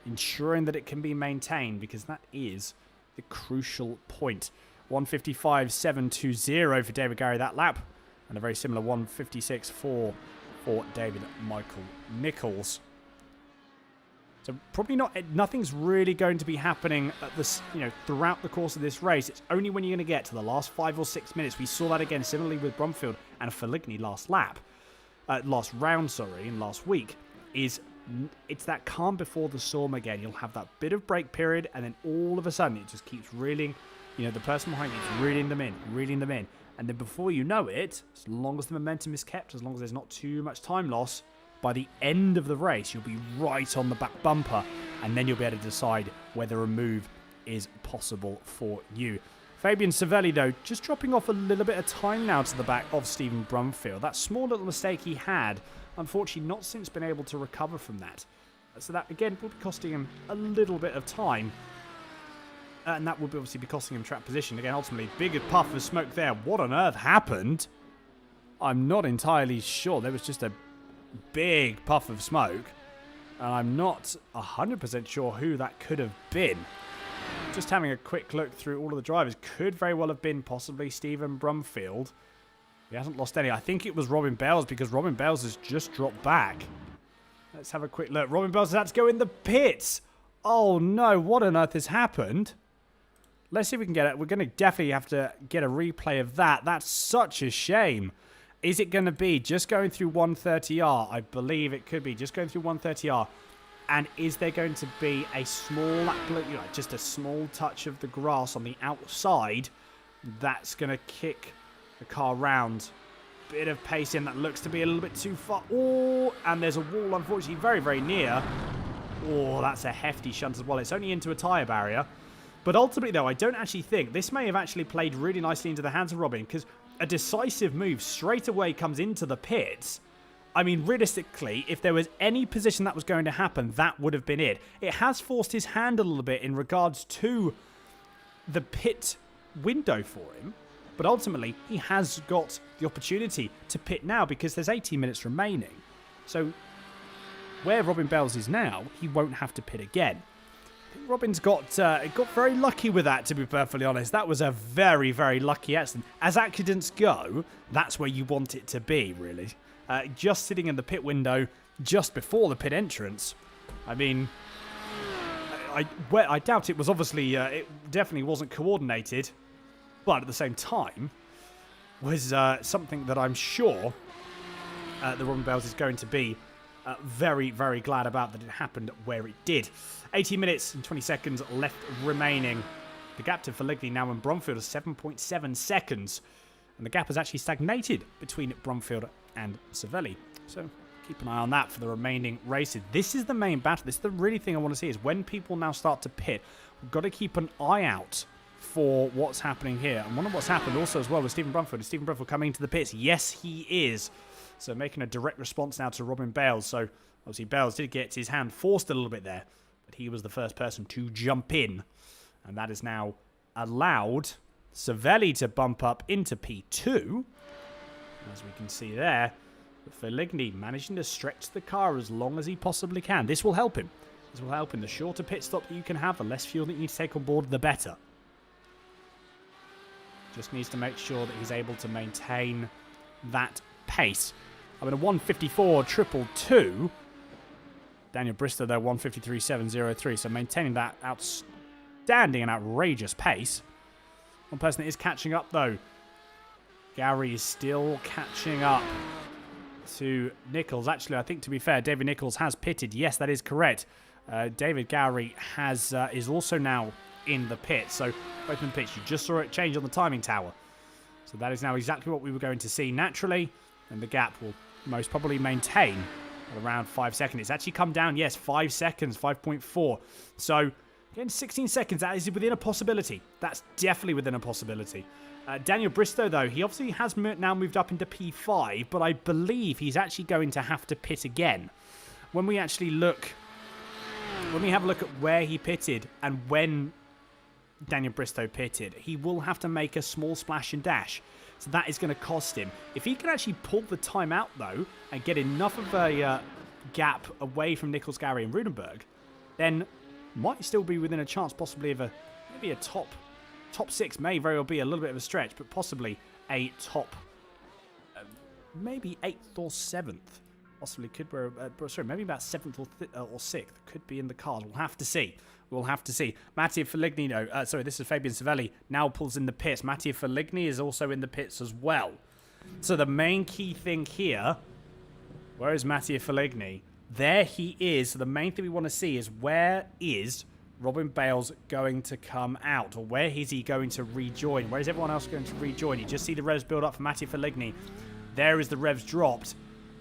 Speaker 1: Ensuring that it can be maintained, because that is the crucial point. 155.720 for David Gowrie that lap. And a very similar 1:56.4 for David Michael Nichols. So probably nothing's really going to be happening at this, throughout the course of this race. It's only when you're going to get to the last 5 or 6 minutes. We saw that again similarly with Brumfield and Feligny last round, and last week. It's that calm before the storm again. You'll have that bit of break period, and then all of a sudden it just keeps reeling. The person behind you is reeling them in. And then before you know it, as long as the momentum is kept, as long as there's not too much time loss, by the end of the race, you'll be right on the back bumper, and then you'll be able to decide whether a move is possible for you. Fabian Savelli, though, just dropping off a little bit of time now to the back of Stephen Brumfield. That small little mistake he had, unfortunately, not since been able to recover from that. So that, again, will be costing him a little bit of time. And that will obviously be costing him track position. Again, ultimately, bigger puff of smoke there. What on earth happened? I'm not entirely sure. There was just a big puff of smoke. And I'm not 100% sure who that could have been. Just having a quick look through all of the drivers. Could very well have been possibly Stephen Brumfield. He hasn't lost any. I think it was Robin Bales, because Robin Bales has just dropped back. Let's have a quick look. Robin Bales has had to go in the pits. Oh no, what on earth has happened? Let's see if we can get it. We're going to definitely have to get a replay of that. That's such a shame. Is it going to be just going through 130R? I believe it could be just going through 130R. And is there going to be a small, just a small touch of the grass on the outside that's going to kick the car round? Bit of pace in that looks to be a little bit too far. Oh, and there's a wall, unfortunately, very, very near. Oh, that's a hefty shunt as well. It's only into a tyre barrier. But ultimately, though, I don't actually think this may have actually played really nicely into the hands of Robin, because a decisive move straight away comes into the pits. I mean, realistically, if there was any position that was going to happen, that would have been it. It has forced his hand a little bit in regards to the pit window for him. But ultimately, he has got the opportunity to pit now because there's 18 minutes remaining. So where Robin Bales is now, he won't have to pit again. I think Robin's got very lucky with that, to be perfectly honest. That was a very, very lucky accident. As accidents go, that's where you want it to be, really. Just sitting in the pit window just before the pit entrance. I mean, I doubt it was obviously, it definitely wasn't coordinated. But at the same time, was something that I'm sure that Robin Bales is going to be very, very glad about that it happened where it did. 18 minutes and 20 seconds left remaining. The gap to Feligny now in Brumfield is 7.7 seconds. And the gap has actually stagnated between Brumfield and Savelli. So keep an eye on that for the remaining races. This is the main battle. This is the really thing I want to see, is when people now start to pit, we've got to keep an eye out for what's happening here. And wonder what's happened also as well with Stephen Brumfield. Is Stephen Brumfield coming into the pits? Yes, he is. So making a direct response now to Robin Bales. So obviously Bales did get his hand forced a little bit there, but he was the first person to jump in. And that is now allowed Savelli to bump up into P2. As we can see there, Feligny managing to stretch the car as long as he possibly can. This will help him. This will help him. The shorter pit stop that you can have, the less fuel that you need to take on board, the better. Just needs to make sure that he's able to maintain that pace. I mean, a 154.222. Daniel Bristow, though, 153.703. So maintaining that outstanding and outrageous pace. One person that is catching up, though. Gary is still catching up to Nichols. Actually, I think, to be fair, David Nichols has pitted. Yes, that is correct. David Gowrie is also now in the pit. So both in the pits. You just saw it change on the timing tower. So that is now exactly what we were going to see naturally. And the gap will most probably maintain at around 5 seconds. It's actually come down, yes, 5 seconds, 5.4. So, again, 16 seconds, that is within a possibility. That's definitely within a possibility. Daniel Bristow, though, he obviously has now moved up into P5, but I believe he's actually going to have to pit again. When we actually look, when we have a look at where he pitted and when Daniel Bristow pitted, he will have to make a small splash and dash. So that is going to cost him. If he can actually pull the time out, though, and get enough of a gap away from Nichols, Gowrie, and Rudenberg, then might still be within a chance, possibly of maybe a top six. May very well be a little bit of a stretch, but possibly a top maybe 8th or 7th. Possibly could be, sorry, maybe about 7th or 6th. Could be in the cards. We'll have to see. We'll have to see. Mattia Foligno, sorry, this is Fabian Savelli, now pulls in the pits. Mattia Foligno is also in the pits as well. So the main key thing here, where is Mattia Foligno? There he is. So the main thing we want to see is where is Robin Bales going to come out? Or where is he going to rejoin? Where is everyone else going to rejoin? You just see the revs build up for Mattia Foligno. There is the revs dropped.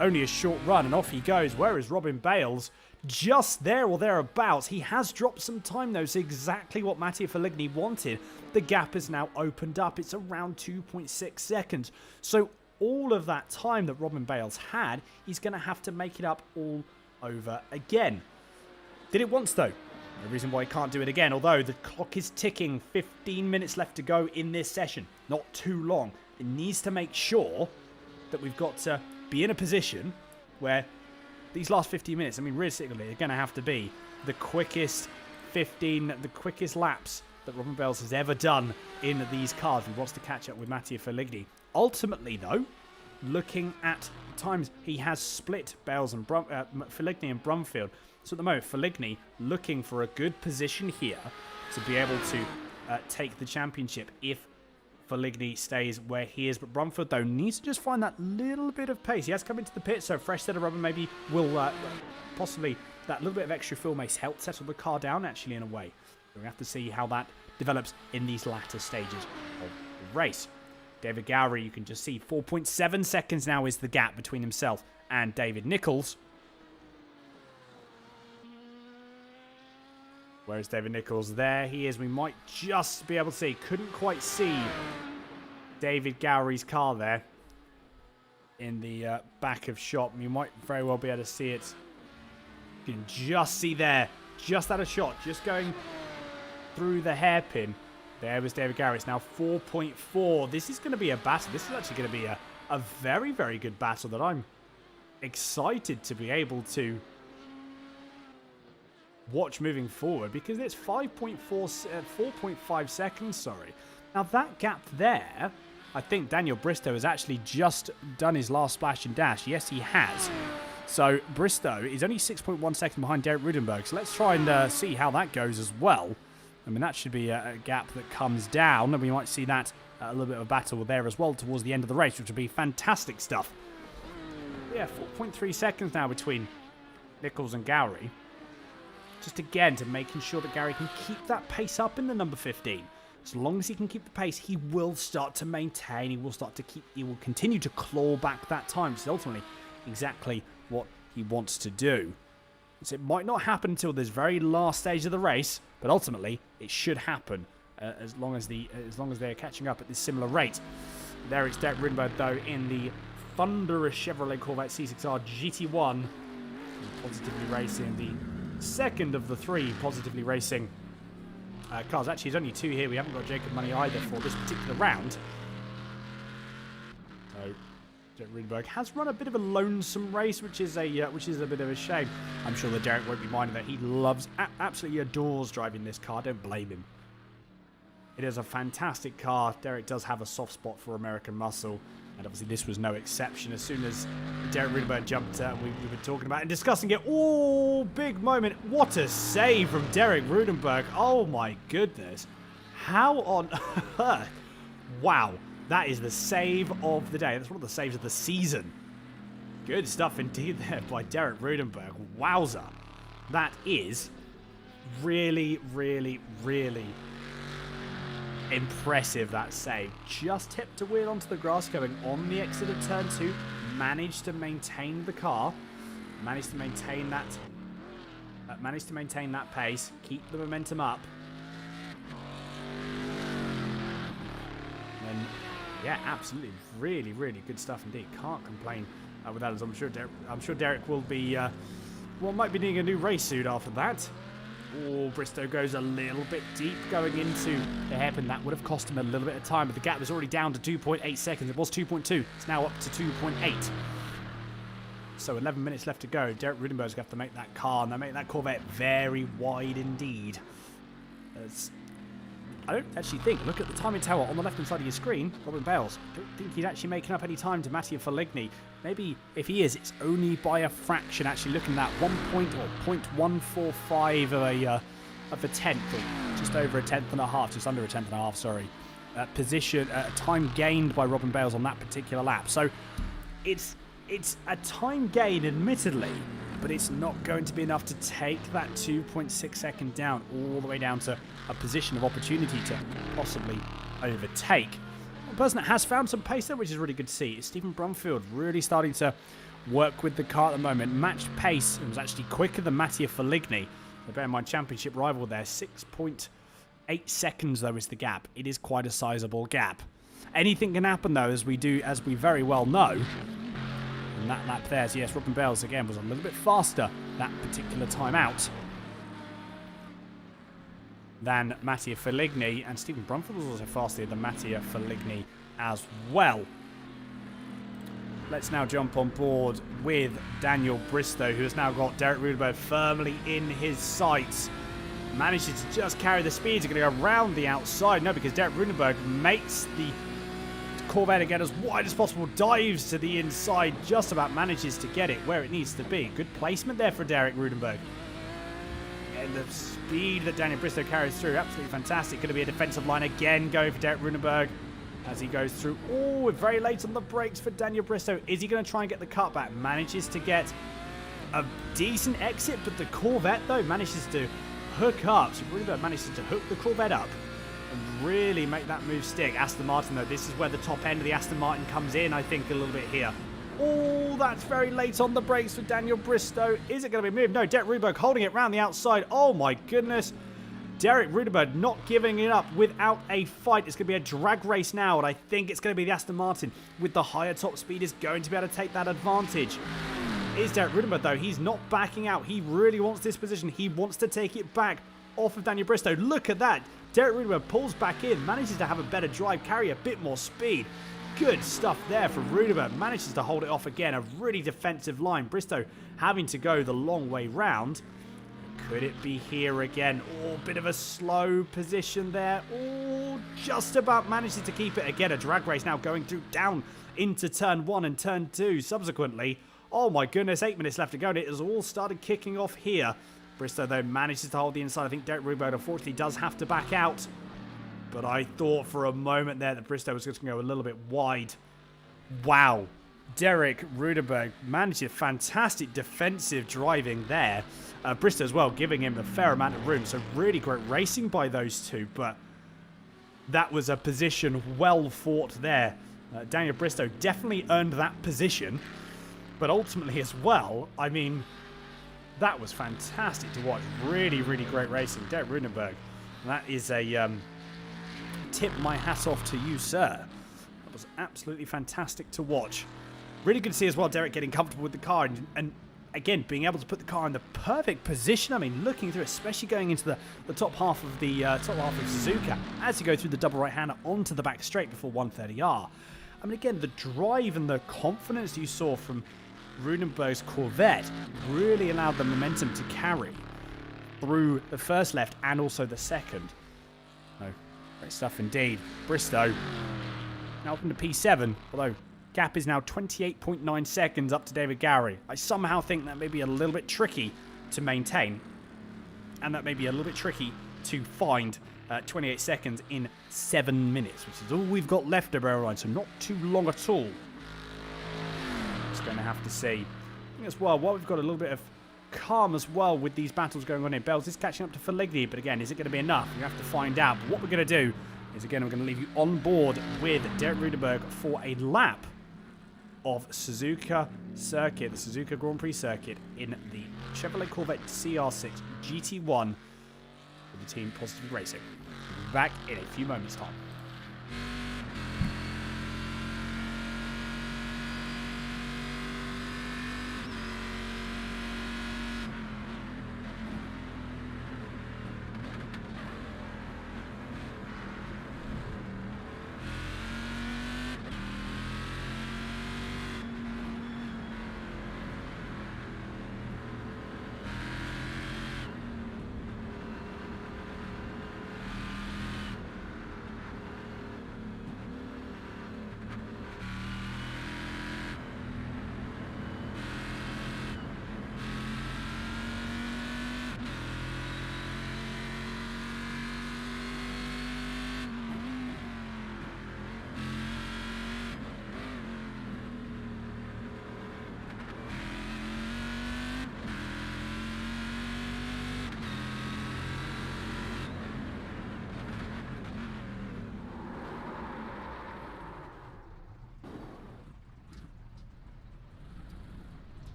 Speaker 1: Only a short run and off he goes. Where is Robin Bales? Just there or thereabouts. He has dropped some time though. So exactly what Mattia Foligno wanted. The gap is now opened up. It's around 2.6 seconds. So all of that time that Robin Bales had, he's going to have to make it up all over again. Did it once though. No reason why he can't do it again. Although the clock is ticking. 15 minutes left to go in this session. Not too long. It needs to make sure that we've got to be in a position where these last 15 minutes, I mean, realistically, are going to have to be the quickest laps that Robin Bales has ever done in these cars. He wants to catch up with Mattia Foligno. Ultimately, though, looking at times, he has split Bales and Foligno and Brumfield. So at the moment, Foligno looking for a good position here to be able to take the championship if Foligno stays where he is. But Brumfield, though, needs to just find that little bit of pace. He has come into the pit, so a fresh set of rubber maybe will possibly, that little bit of extra fuel may help settle the car down, actually, in a way. So we have to see how that develops in these latter stages of the race. David Gowrie, you can just see 4.7 seconds now is the gap between himself and David Nichols. Where is David Nichols? There he is. We might just be able to see. Couldn't quite see David Gowrie's car there in the back of shot. You might very well be able to see it. You can just see there. Just out of shot. Just going through the hairpin. There was David Gowrie. It's now 4.4. This is going to be a battle. This is actually going to be a very, very good battle that I'm excited to be able to watch moving forward, because it's 4.5 seconds, sorry. Now that gap there, I think Daniel Bristow has actually just done his last splash and dash. Yes, he has. So Bristow is only 6.1 seconds behind Derek Rudenberg. So let's try and see how that goes as well. I mean, that should be a gap that comes down, and we might see that a little bit of a battle there as well towards the end of the race, which would be fantastic stuff. Yeah, 4.3 seconds now between Nichols and Gowrie. Just again to making sure that Gowrie can keep that pace up in the number 15. As long as he can keep the pace, he will start to maintain. He will continue to claw back that time. Which is ultimately exactly what he wants to do. So it might not happen until this very last stage of the race, but ultimately it should happen as long as they're catching up at this similar rate. There it's Derek Rudenberg though in the thunderous Chevrolet Corvette C6R GT1, positively racing the second of the three positively racing cars. Actually, there's only two here. We haven't got Jacob Money either for this particular round. So Derek Rudenberg has run a bit of a lonesome race, which is a bit of a shame. I'm sure that Derek won't be minding that. He loves, absolutely adores driving this car. Don't blame him. It is a fantastic car. Derek does have a soft spot for American muscle. And obviously this was no exception. As soon as Derek Rudenberg jumped, we were talking about and discussing it. Oh, big moment. What a save from Derek Rudenberg. Oh my goodness. How on earth? Wow. That is the save of the day. That's one of the saves of the season. Good stuff indeed there by Derek Rudenberg. Wowza. That is really, really, really impressive, that save. Just tipped a wheel onto the grass going on the exit of turn 2. Managed to maintain the car. Managed to maintain that pace. Keep the momentum up. And then, yeah, absolutely, really, really good stuff indeed. Can't complain with that. As I'm sure Derek will be, might be needing a new race suit after that. Oh, Bristow goes a little bit deep going into the hairpin. That would have cost him a little bit of time, but the gap is already down to 2.8 seconds. It was 2.2. It's now up to 2.8. So 11 minutes left to go. Derek Rudenberg's going to have to make that car, and they make that Corvette very wide indeed. As I don't actually think, look at the timing tower on the left-hand side of your screen, Robin Bales. I don't think he's actually making up any time to Mattia Feligni. Maybe if he is, it's only by a fraction, actually looking at 0.145 of a tenth, or just over a tenth and a half, just under a tenth and a half, sorry. Time gained by Robin Bales on that particular lap. So it's a time gain, admittedly, but it's not going to be enough to take that 2.6 second down all the way down to a position of opportunity to possibly overtake. One person that has found some pace there, which is really good to see, is Stephen Brumfield, really starting to work with the car at the moment. Matched pace, and was actually quicker than Mattia Feligni. So bear in mind, championship rival there, 6.8 seconds though is the gap. It is quite a sizable gap. Anything can happen though, as we very well know. And that lap there, so yes, Robin Bales again was a little bit faster that particular time out than Mattia Feligni, and Stephen Brumfield was also faster than Mattia Feligni as well. Let's now jump on board with Daniel Bristow, who has now got Derek Rudeberg firmly in his sights. Manages to just carry the speed. He's going to go around the outside. No, because Derek Rudeberg makes the Corvette again as wide as possible, dives to the inside, just about manages to get it where it needs to be. Good placement there for Derek Rudenberg. And the speed that Daniel Bristow carries through, absolutely fantastic. Going to be a defensive line again going for Derek Rudenberg as he goes through. Oh, we're very late on the brakes for Daniel Bristow. Is he going to try and get the cutback? Manages to get a decent exit, but the Corvette, though, manages to hook up. So Rudenberg manages to hook the Corvette up and really make that move stick. Aston Martin, though, this is where the top end of the Aston Martin comes in, I think, a little bit here. Oh, that's very late on the brakes for Daniel Bristow. Is it going to be moved? No, Derek Rudenberg holding it round the outside. Oh, my goodness. Derek Rudenberg not giving it up without a fight. It's going to be a drag race now, and I think it's going to be the Aston Martin with the higher top speed is going to be able to take that advantage. Is Derek Rudenberg, though. He's not backing out. He really wants this position. He wants to take it back off of Daniel Bristow. Look at that. Derek Rudenberg pulls back in, manages to have a better drive, carry a bit more speed. Good stuff there from Rudenberg. Manages to hold it off again. A really defensive line. Bristow having to go the long way round. Could it be here again? Oh, bit of a slow position there. Oh, just about manages to keep it. Again, a drag race now going through down into turn 1 and turn 2 subsequently. Oh my goodness, 8 minutes left to go, and it has all started kicking off here. Bristow, though, manages to hold the inside. I think Derek Rudenberg, unfortunately, does have to back out. But I thought for a moment there that Bristow was going to go a little bit wide. Wow. Derek Rudenberg manages fantastic defensive driving there. Bristow as well, giving him a fair amount of room. So really great racing by those two. But that was a position well fought there. Daniel Bristow definitely earned that position. But ultimately as well, I mean, that was fantastic to watch. Really, really great racing. Derek Rudenberg. That is a tip my hat off to you, sir. That was absolutely fantastic to watch. Really good to see as well Derek getting comfortable with the car and again, being able to put the car in the perfect position. I mean, looking through, especially going into the top half of the Suzuka as you go through the double right-hander onto the back straight before 130R. I mean, again, the drive and the confidence you saw from Rudenberg's Corvette really allowed the momentum to carry through the first left and also the second. Oh, great stuff indeed. Bristow now up into P7, although gap is now 28.9 seconds up to David Gowrie. I somehow think that may be a little bit tricky to maintain, and that may be a little bit tricky to find 28 seconds in 7 minutes, which is all we've got left to bear in mind, so not too long at all. Just going to have to see. I think as well, while we've got a little bit of calm as well with these battles going on here, Bales is catching up to Feligni, but again, is it going to be enough? You have to find out. But what we're going to do is, again, we're going to leave you on board with Derek Rudenberg for a lap of Suzuka circuit, the Suzuka Grand Prix circuit in the Chevrolet Corvette CR6 GT1 with the team Positive Racing. We'll be back in a few moments' time.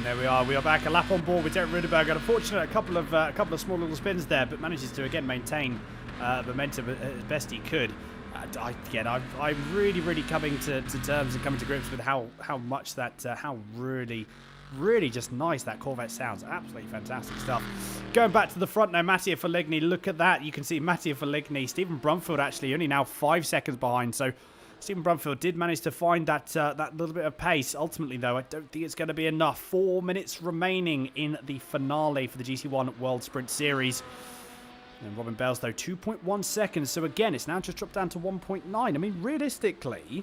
Speaker 1: And there we are. We are back. A lap on board with Derek Rudeberg. Unfortunately, a couple of small little spins there, but manages to again maintain momentum as best he could. I'm really coming to terms and coming to grips with how much that how really just nice that Corvette sounds. Absolutely fantastic stuff. Going back to the front now, Mattia Feligni. Look at that. You can see Mattia Feligni. Stephen Brumfield actually only now 5 seconds behind. So Stephen Brumfield did manage to find that that little bit of pace. Ultimately, though, I don't think it's going to be enough. 4 minutes remaining in the finale for the GT1 World Sprint Series. And Robin Bales, though, 2.1 seconds. So again, it's now just dropped down to 1.9. I mean, realistically,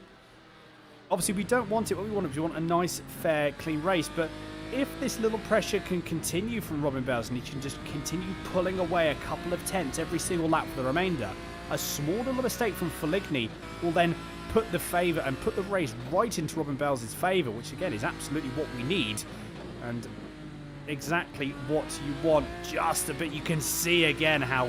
Speaker 1: obviously we don't want it. What we want a nice, fair, clean race. But if this little pressure can continue from Robin Bales and he can just continue pulling away a couple of tenths every single lap for the remainder, a small little mistake from Feligni will then put the favour and put the race right into Robin Bales' favour, which again is absolutely what we need. And exactly what you want. Just a bit. You can see again how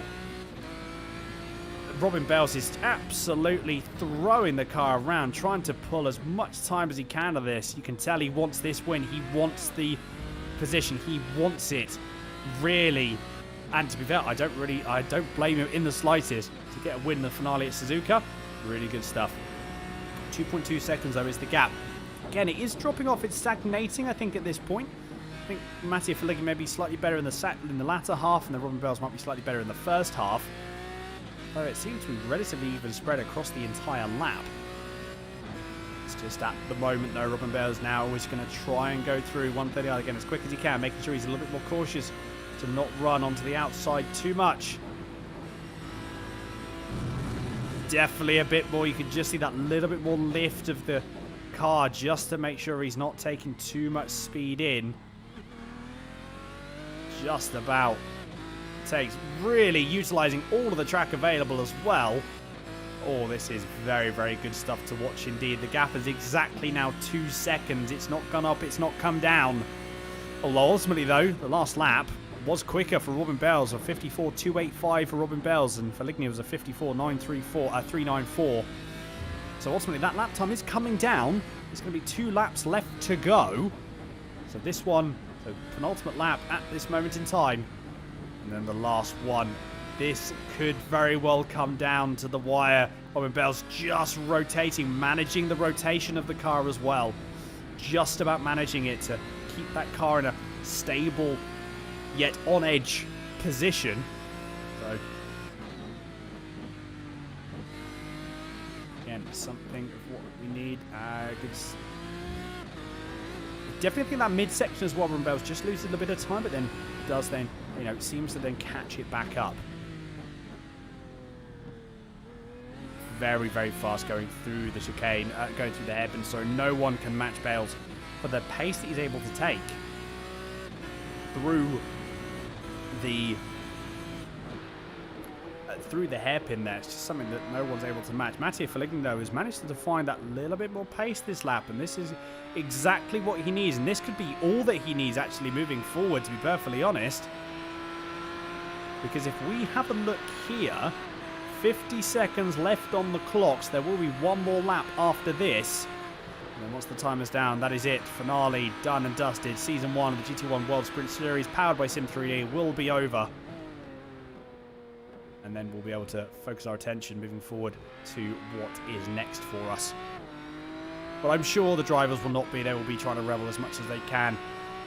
Speaker 1: Robin Bales is absolutely throwing the car around, trying to pull as much time as he can of this. You can tell he wants this win. He wants the position. He wants it really. And to be fair, I don't blame him in the slightest to get a win in the finale at Suzuka. Really good stuff. 2.2 seconds though is the gap. Again, it is dropping off. It's stagnating, I think, at this point. I think Mattia Feligni may be slightly better in the latter half, and then Robin Bales might be slightly better in the first half. Though it seems to be relatively even spread across the entire lap. It's just at the moment, though, Robin Bales now is going to try and go through 130 again as quick as he can, making sure he's a little bit more cautious to not run onto the outside too much. Definitely a bit more. You can just see that little bit more lift of the car just to make sure he's not taking too much speed in. Just about takes, really utilising all of the track available as well. Oh, this is very good stuff to watch indeed. The gap is exactly now 2 seconds. It's not gone up, it's not come down. Although ultimately, though, the last lap was quicker for Robin Bales, a 54.285 for Robin Bales, and Feligni was a 54.394. So ultimately, that lap time is coming down. There's going to be 2 laps left to go. So this one, the penultimate lap at this moment in time, and then the last one. This could very well come down to the wire. Robin Bales just rotating, managing the rotation of the car as well. Just about managing it to keep that car in a stable yet on edge position. So again, something of what we need. Definitely think that midsection as well, Robin Bales just loses a little bit of time, but then does then, you know, seems to then catch it back up. Very fast going through the chicane, going through the hairpin, so no one can match Bales for the pace that he's able to take through the hairpin there. It's just something that no one's able to match. Mattia Feligni, though, has managed to find that little bit more pace this lap, and this is exactly what he needs, and this could be all that he needs actually moving forward, to be perfectly honest. Because if we have a look here, 50 seconds left on the clocks. There will be one more lap after this. And then once the timer's down, that is it. Finale done and dusted. Season 1 of the GT1 World Sprint Series, powered by Sim3D, will be over. And then we'll be able to focus our attention moving forward to what is next for us. But I'm sure the drivers will not be. They will be trying to revel as much as they can.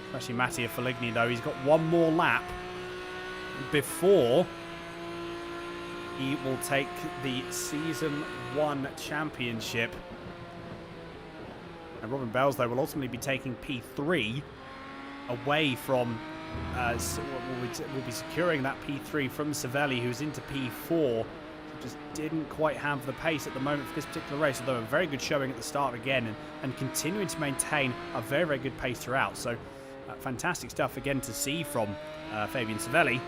Speaker 1: Especially Mattia Feligni, though. He's got one more lap before he will take the Season 1 championship. And Robin Bales, though, will ultimately be taking P3 away from... will be securing that P3 from Savelli, who's into P4. Just didn't quite have the pace at the moment for this particular race, although a very good showing at the start again, and continuing to maintain a very good pace throughout. So fantastic stuff again to see from Fabian Savelli.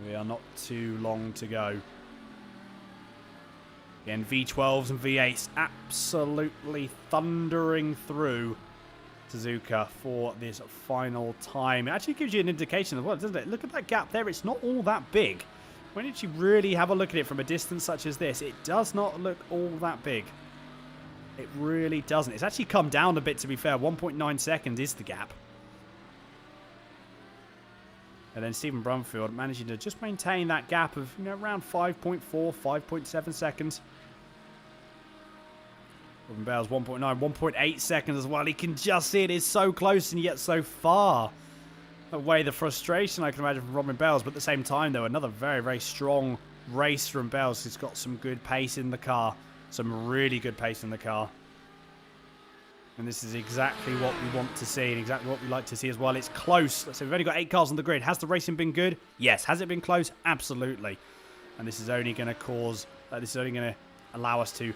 Speaker 1: We are not too long to go. Again, V12s and V8s absolutely thundering through Suzuka for this final time. It actually gives you an indication as well, doesn't it? Look at that gap there. It's not all that big. When you really have a look at it from a distance such as this, it does not look all that big. It really doesn't. It's actually come down a bit, to be fair. 1.9 seconds is the gap. And then Stephen Brumfield managing to just maintain that gap of, around 5.4, 5.7 seconds. Robin Bales 1.9, 1.8 seconds as well. He can just see it is so close and yet so far away. The frustration I can imagine from Robin Bales, but at the same time, though, another very, very strong race from Bales. He's got some good pace in the car. Some really good pace in the car. And this is exactly what we want to see and exactly what we like to see as well. It's close. So we've only got 8 cars on the grid. Has the racing been good? Yes. Has it been close? Absolutely. And this is only going to cause... this is only going to allow us to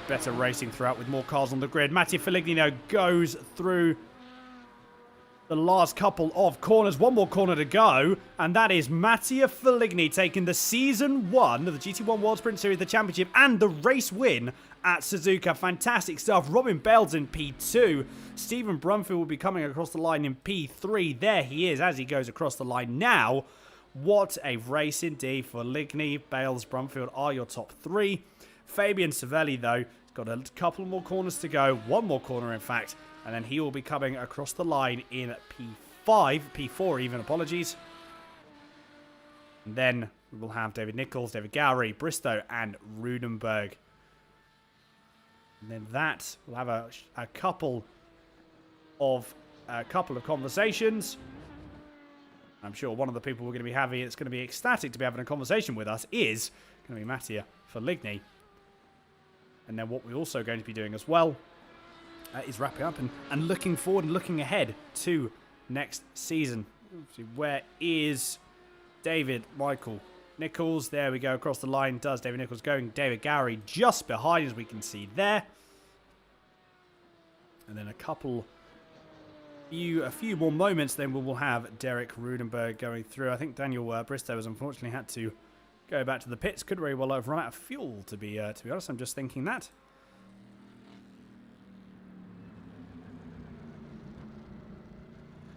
Speaker 1: better racing throughout with more cars on the grid. Mattia Foligno goes through the last couple of corners. One more corner to go. And that is Mattia Foligno taking the Season 1 of the GT1 World Sprint Series, the championship, and the race win at Suzuka. Fantastic stuff. Robin Bales in P2. Stephen Brumfield will be coming across the line in P3. There he is as he goes across the line now. What a race indeed. Foligno, Bales, Brumfield are your top 3. Fabian Savelli, though, has got a couple more corners to go. One more corner, in fact. And then he will be coming across the line in P5. P4 even, apologies. And then we will have David Nichols, David Gowrie, Bristow, and Rudenberg. And then that will have a couple of conversations. I'm sure one of the people we're going to be having, it's going to be ecstatic to be having a conversation with us, is going to be Mattia Foligno. And then what we're also going to be doing as well is wrapping up and looking forward and looking ahead to next season. Let's see, where is David Michael Nichols? There we go, across the line. Does David Nichols going? David Gowrie just behind, as we can see there. And then a few more moments, then we will have Derek Rudenberg going through. I think Daniel Bristow has unfortunately had to go back to the pits. Could very well have run out of fuel, to be honest. I'm just thinking that.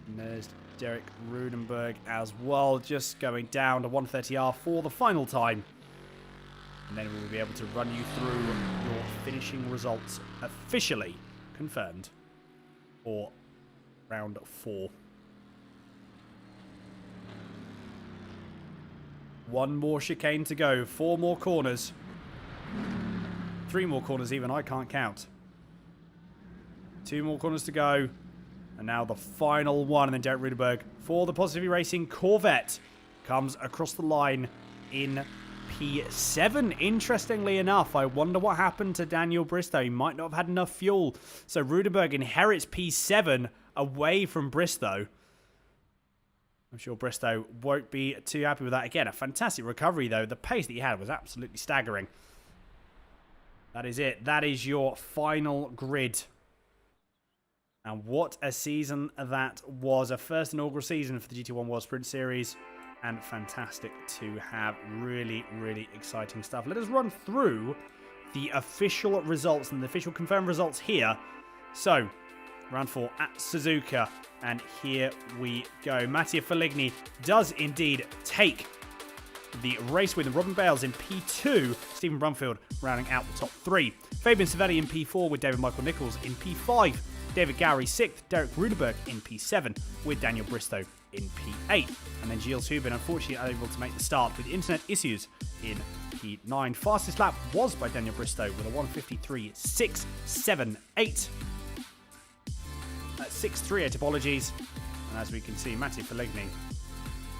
Speaker 1: And there's Derek Rudenberg as well, just going down to 130R for the final time. And then we will be able to run you through your finishing results officially confirmed for round 4. One more chicane to go. 4 more corners. 3 more corners even. I can't count. 2 more corners to go. And now the final one. And then Derek Rudenberg for the Positively Racing Corvette comes across the line in P7. Interestingly enough, I wonder what happened to Daniel Bristow. He might not have had enough fuel. So Rudenberg inherits P7 away from Bristow. I'm sure Bristow won't be too happy with that. Again, a fantastic recovery, though. The pace that he had was absolutely staggering. That is it. That is your final grid. And what a season that was. A first inaugural season for the GT1 World Sprint Series. And fantastic to have. Really, really exciting stuff. Let us run through the official results and the official confirmed results here. So, round 4 at Suzuka. And here we go. Mattia Foligno does indeed take the race win. Robin Bales in P2. Stephen Brumfield rounding out the top 3. Fabian Savelli in P4 with David Michael Nichols in P5. David Gowrie 6th. Derek Rudenberg in P7 with Daniel Bristow in P8. And then Gilles Hubin unfortunately unable to make the start with internet issues in P9. Fastest lap was by Daniel Bristow with a 1:53.678. 6:38, apologies. And as we can see, Mattia Foligno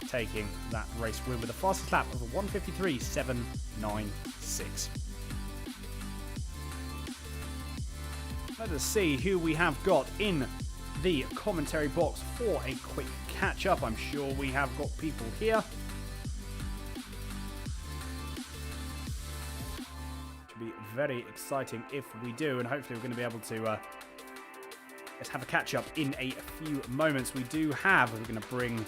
Speaker 1: taking that race win with a fastest lap of a 1:53.796. Let us see who we have got in the commentary box for a quick catch-up. I'm sure we have got people here. Should be very exciting if we do, and hopefully we're going to be able to let's have a catch-up in a few moments. We're going to bring, I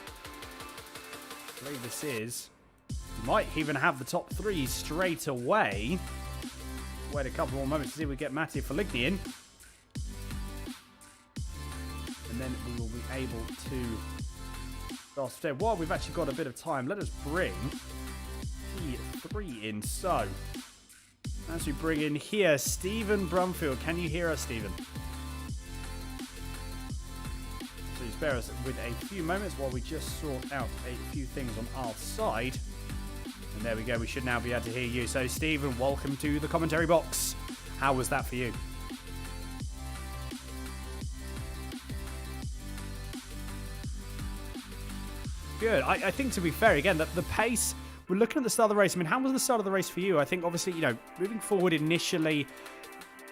Speaker 1: believe this is, might even have the top 3 straight away. Wait a couple more moments to see if we get Mattia Foligno in. And then we will be able to start. While we've actually got a bit of time, let us bring P3 in. So, As we bring in here, Stephen Brumfield. Can you hear us, Stephen? Please bear us with a few moments while we just sort out a few things on our side. And there we go. We should now be able to hear you. So, Stephen, welcome to the commentary box. How was that for you? Good. I think, to be fair, again, the pace, we're looking at the start of the race. I mean, how was the start of the race for you? I think, obviously, moving forward initially,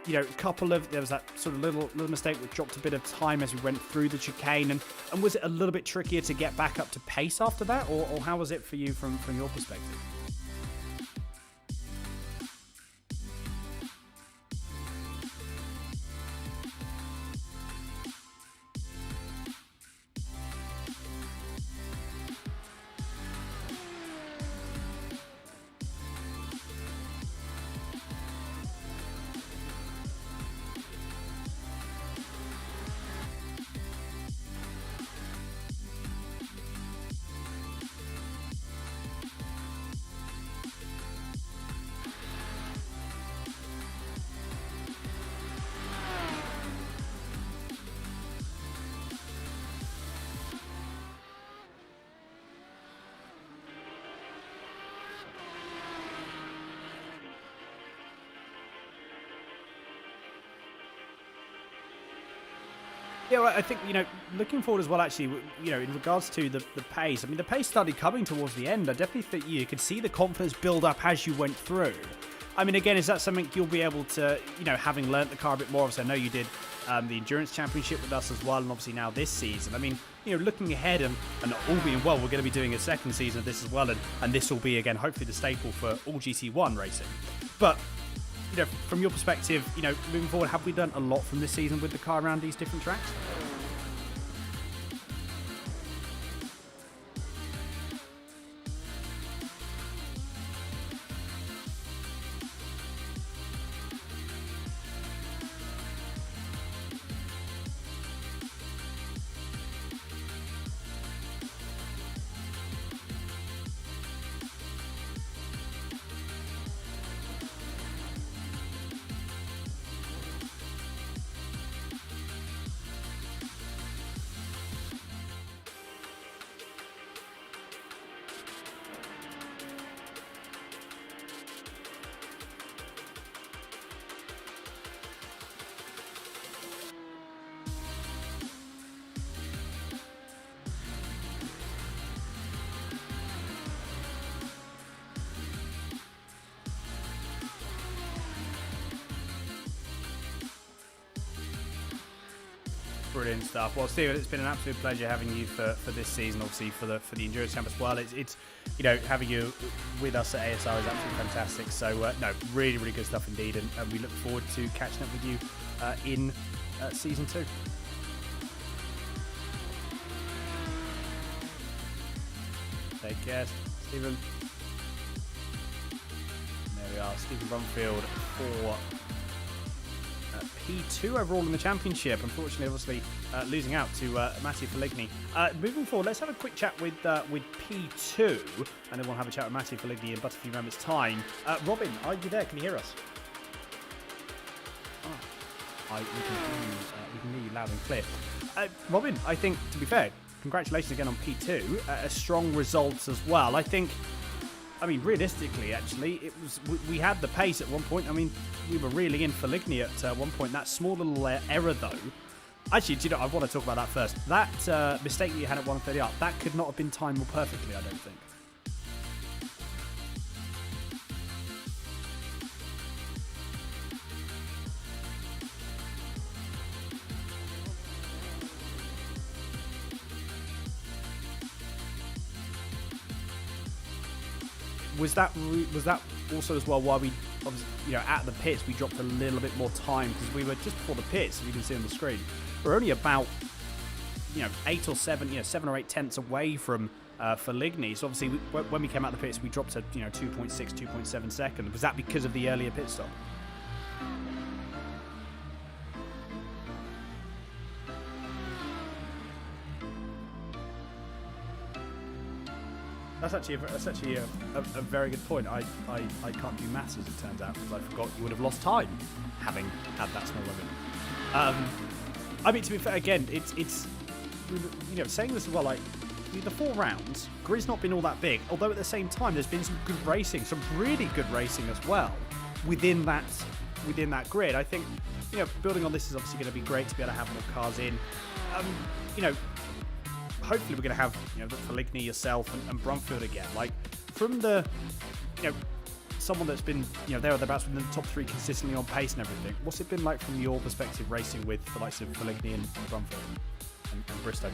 Speaker 1: there was that sort of little mistake which dropped a bit of time as we went through the chicane. And was it a little bit trickier to get back up to pace after that? Or how was it for you from your perspective? Yeah, well, I think, looking forward as well, actually, in regards to the pace, I mean, the pace started coming towards the end. I definitely think you could see the confidence build up as you went through. I mean, again, is that something you'll be able to, having learnt the car a bit more? Obviously, I know you did the Endurance Championship with us as well, and obviously now this season. I mean, looking ahead and all being well, we're going to be doing a second season of this as well, and this will be, again, hopefully the staple for all GT1 racing. But from your perspective, moving forward, have we done a lot from this season with the car around these different tracks? Brilliant stuff. Well, Stephen, it's been an absolute pleasure having you for this season, obviously for the Endurance Camp as well. It's having you with us at ASR is absolutely fantastic. So, no, really, really good stuff indeed. And we look forward to catching up with you in Season 2. Take care, Stephen. There we are, Stephen Brumfield for P2 overall in the championship. Unfortunately, obviously, losing out to Mattia Feligni. Moving forward, let's have a quick chat with P2, and then we'll have a chat with Mattia Feligni in but a few moments' time. Robin, are you there? Can you hear us? We can hear you loud and clear. Robin, I think, to be fair, congratulations again on P2. A strong result as well. I mean, realistically, actually, we had the pace at one point. I mean, we were really in Feligni at one point. That small little error, though. Actually, I want to talk about that first. That mistake that you had at 130 up, that could not have been timed more perfectly, I don't think. Was that also as well why we, obviously, at the pits we dropped a little bit more time because we were just before the pits, as you can see on the screen. We're only about 8 or 7, 7 or 8 tenths away from Feligni. So obviously when we came out the pits, we dropped to 2.6, 2.7 seconds. Was that because of the earlier pit stop? That's actually a very good point. I can't do maths, as it turns out, because I forgot you would have lost time having had that small limit. I mean, to be fair, again, it's saying this as well, like the 4 rounds, grid's not been all that big. Although at the same time, there's been some good racing, some really good racing as well within that grid. I think building on this is obviously going to be great to be able to have more cars in. Hopefully we're going to have Feligny, yourself, and Brumfield again. Like from the someone that's been there or thereabouts within the top 3 consistently on pace and everything. What's it been like from your perspective racing with the likes of Feligny and Brumfield and Bristow?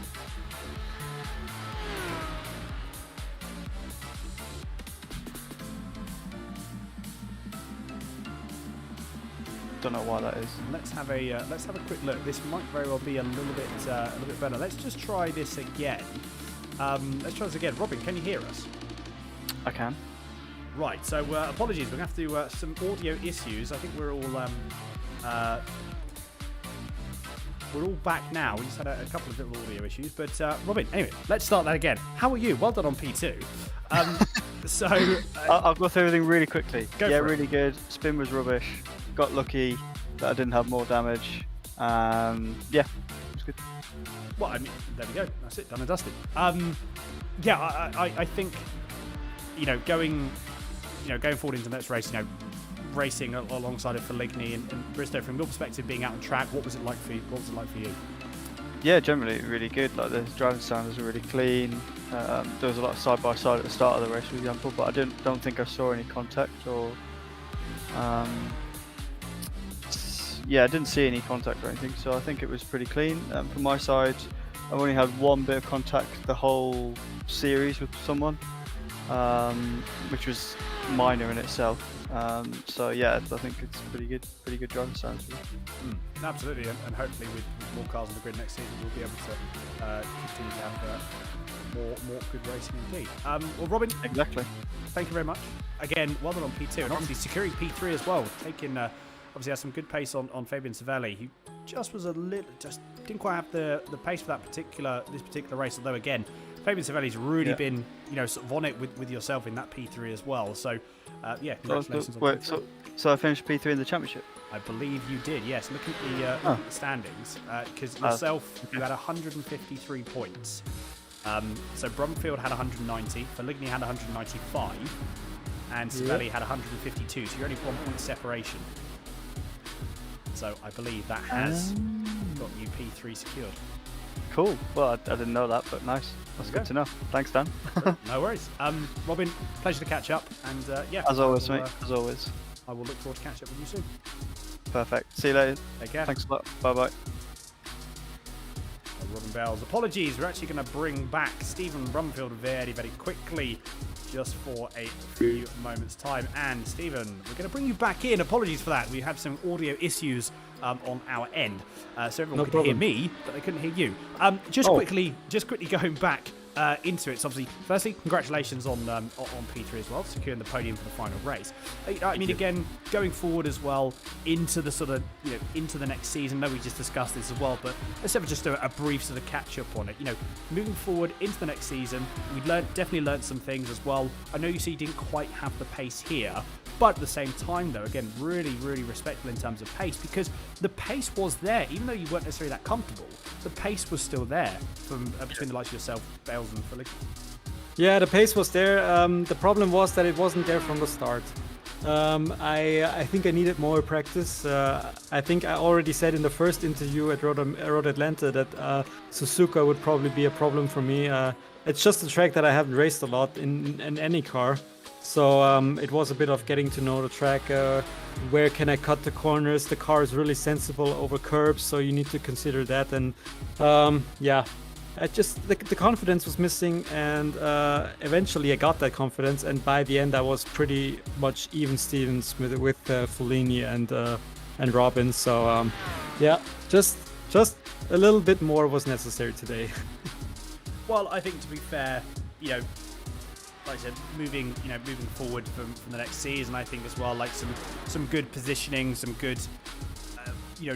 Speaker 2: Don't know why that is.
Speaker 1: Let's have a quick look. This might very well be a little bit better. Let's just try this again. Robin, can you hear us?
Speaker 2: I can.
Speaker 1: Right. So apologies. We're going to have to some audio issues. I think we're all back now. We just had a couple of little audio issues, but Robin. Anyway, let's start that again. How are you? Well done on P2.
Speaker 2: I'll go through everything really quickly.
Speaker 1: Really
Speaker 2: good. Spin was rubbish. Got lucky that I didn't have more damage. It was good.
Speaker 1: Well, I mean, there we go. That's it. Done and dusted. I think going forward into the next race, racing alongside of Feligny and Bristow, from your perspective, being out on track, what was it like for you?
Speaker 2: Yeah, generally really good. Like the driving standards were really clean. There was a lot of side by side at the start of the race, for example, but I don't think I saw any contact or. I didn't see any contact or anything, so I think it was pretty clean. From my side, I've only had one bit of contact the whole series with someone, which was minor in itself. I think it's pretty good driving standards.
Speaker 1: Absolutely, and hopefully with more cars on the grid next season, we'll be able to continue to have more good racing indeed. Well, Robin,
Speaker 2: exactly.
Speaker 1: Thank you very much. Again, well done on P2, and obviously securing P3 as well, taking. Obviously, has some good pace on Fabian Savelli, who just didn't quite have the pace for this particular race. Although again, Fabian Savelli's really been sort of on it with yourself in that P3 as well. So congratulations.
Speaker 2: So I finished P3 in the championship.
Speaker 1: I believe you did. Yes, looking at the standings, because yourself you had 153 points. So Brumfield had 190, Feligny had 195, and Savelli had 152. So you're only 1 point separation. So I believe that has got you P3 secured.
Speaker 2: Cool. Well, I didn't know that, but nice. That's good to know. Thanks, Dan.
Speaker 1: No worries. Robin, pleasure to catch up. And
Speaker 2: as always, mate. As always.
Speaker 1: I will look forward to catching up with you soon.
Speaker 2: Perfect. See you later.
Speaker 1: Take care.
Speaker 2: Thanks a lot. Bye-bye.
Speaker 1: Robin Bell's apologies. We're actually going to bring back Stephen Brumfield very, very quickly, just for a few moments' time. And Stephen, we're going to bring you back in. Apologies for that. We have some audio issues on our end, so everyone could hear me, but they couldn't hear you. Just quickly going back into it. So obviously, firstly, congratulations on P3 as well, securing the podium for the final race. I mean, again, going forward as well into the sort of into the next season. I know we just discussed this as well, but let's have just a brief sort of catch up on it. Moving forward into the next season, we definitely learned some things as well. I know you see you didn't quite have the pace here. But at the same time, though, again, really, really respectful in terms of pace, because the pace was there, even though you weren't necessarily that comfortable. The pace was still there from between the likes of yourself, Bales, and Feligny.
Speaker 3: Yeah, the pace was there. The problem was that it wasn't there from the start. I think I needed more practice. I think I already said in the first interview at Road Atlanta that Suzuka would probably be a problem for me. It's just a track that I haven't raced a lot in any car. So it was a bit of getting to know the track. Where can I cut the corners? The car is really sensible over curbs, so you need to consider that. And the confidence was missing, and eventually I got that confidence. And by the end, I was pretty much even Stevens with Feligny and Robin. So just a little bit more was necessary today.
Speaker 1: Well, I think to be fair, like I said, moving forward from the next season, I think as well, like some good positioning, some good,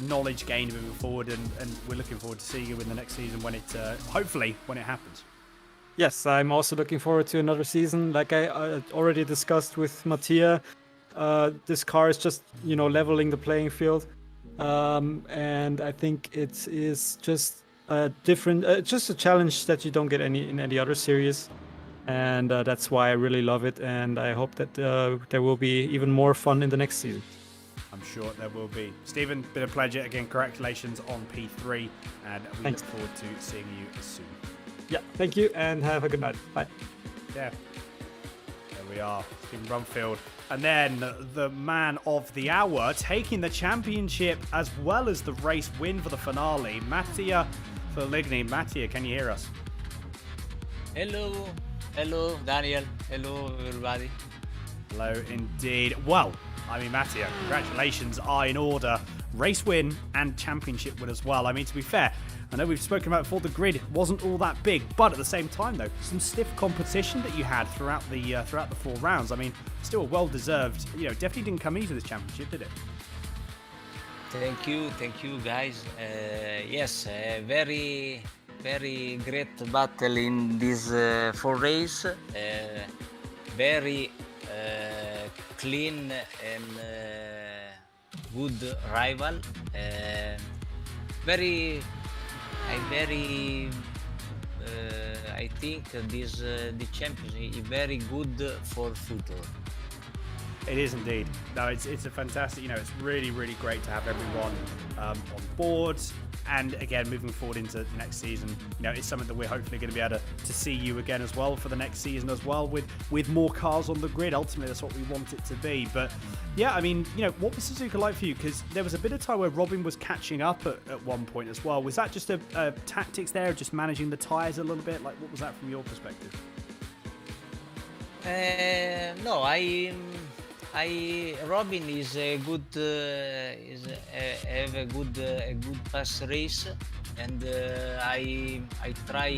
Speaker 1: knowledge gained moving forward, and we're looking forward to seeing you in the next season when it, hopefully, when it happens.
Speaker 3: Yes, I'm also looking forward to another season. Like I already discussed with Mattia, this car is just, leveling the playing field. And I think it is just a different, just a challenge that you don't get in any other series. And that's why I really love it. And I hope that there will be even more fun in the next season.
Speaker 1: I'm sure there will be. Stephen, been a pleasure. Again, congratulations on P3, and we
Speaker 3: Thanks.
Speaker 1: look forward to seeing you soon.
Speaker 3: Yeah, thank you, and have a good night. Bye.
Speaker 1: Yeah. There we are. Stephen Brumfield. And then the man of the hour, taking the championship as well as the race win for the finale, Mattia Feligni. Mattia, can you hear us?
Speaker 4: Hello, hello, Daniel. Hello, everybody.
Speaker 1: Hello, indeed. Well, I mean, Mattia, congratulations are in order. Race win and championship win as well. I mean, to be fair, I know we've spoken about before, the grid wasn't all that big, but at the same time, though, some stiff competition that you had throughout the 4 rounds. I mean, still deserved. Definitely didn't come easy this championship, did it?
Speaker 4: Thank you, guys. Yes, very, very great battle in this 4 race. Very clean and good rival. I think this the championship is very good for future.
Speaker 1: It is indeed. No, it's a fantastic. It's really, really great to have everyone on board. And again, moving forward into the next season, it's something that we're hopefully going to be able to see you again as well for the next season as well, with more cars on the grid. Ultimately, that's what we want it to be. But yeah, I mean, what was Suzuka like for you? Because there was a bit of time where Robin was catching up at one point as well. Was that just a tactics there, just managing the tyres a little bit? Like, what was that from your perspective?
Speaker 4: No, Robin is a good have a good pass race, and I try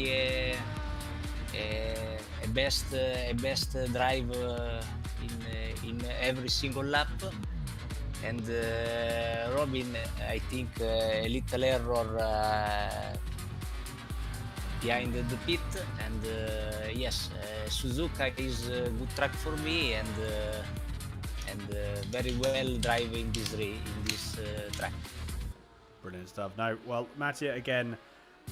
Speaker 4: a best drive in every single lap, and Robin, I think a little error behind the pit, and yes, Suzuka is a good track for me, and very well driving this track.
Speaker 1: Brilliant stuff. No, well, Mattia, again,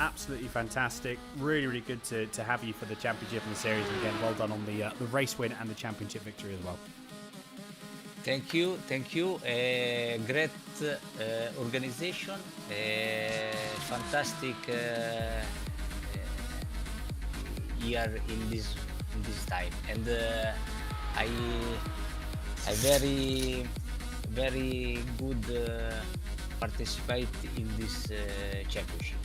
Speaker 1: absolutely fantastic. Really, really good to have you for the championship and the series. And again, well done on the race win and the championship victory as well.
Speaker 4: Thank you. Great organization, fantastic year in this time, and I very good participate in this championship.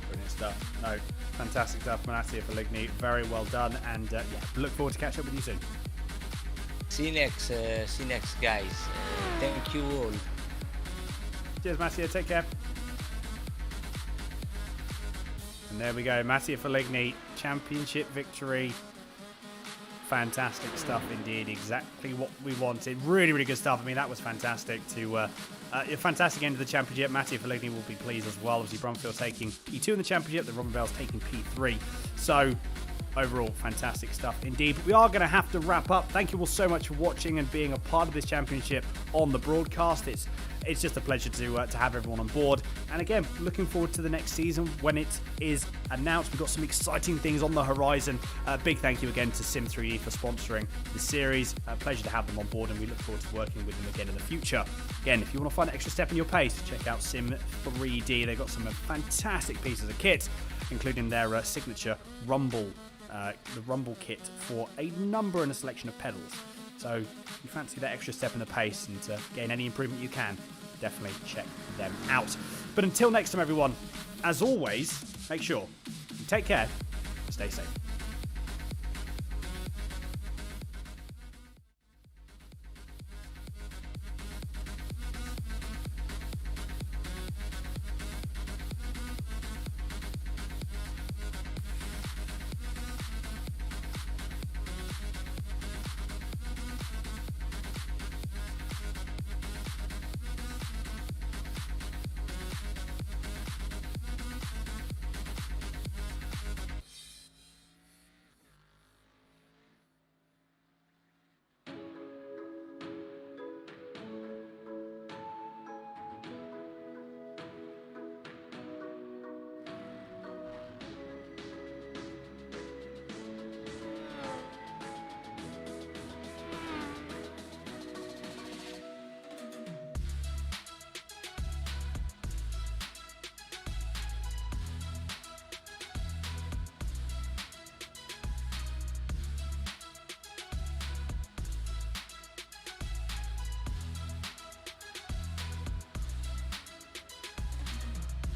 Speaker 1: Brilliant stuff. No, fantastic stuff, Mattia Feligni. Very well done, and yeah, look forward to catch up with you soon.
Speaker 4: See you next, guys. Thank you all.
Speaker 1: Cheers, Mattia. Take care. And there we go, Mattia Feligni, championship victory. Fantastic stuff indeed, exactly what we wanted. Really, really good stuff. I mean, that was fantastic a fantastic end to the championship. Mattia Feligni will be pleased as well. Obviously, Brumfield taking P2 in the championship, the Robin Bell's taking P3. So, overall, fantastic stuff indeed. But we are going to have to wrap up. Thank you all so much for watching and being a part of this championship on the broadcast. It's just a pleasure to have everyone on board. And again, looking forward to the next season when it is announced. We've got some exciting things on the horizon. Big thank you again to Sim3E for sponsoring the series. Pleasure to have them on board, and we look forward to working with them again in the future. Again, if you want to find an extra step in your pace, check out Sim3D. They've got some fantastic pieces of kit, including their signature Rumble, the Rumble kit for a number and a selection of pedals. So if you fancy that extra step in the pace and to gain any improvement you can, definitely check them out. But until next time, everyone, as always, make sure you take care, stay safe.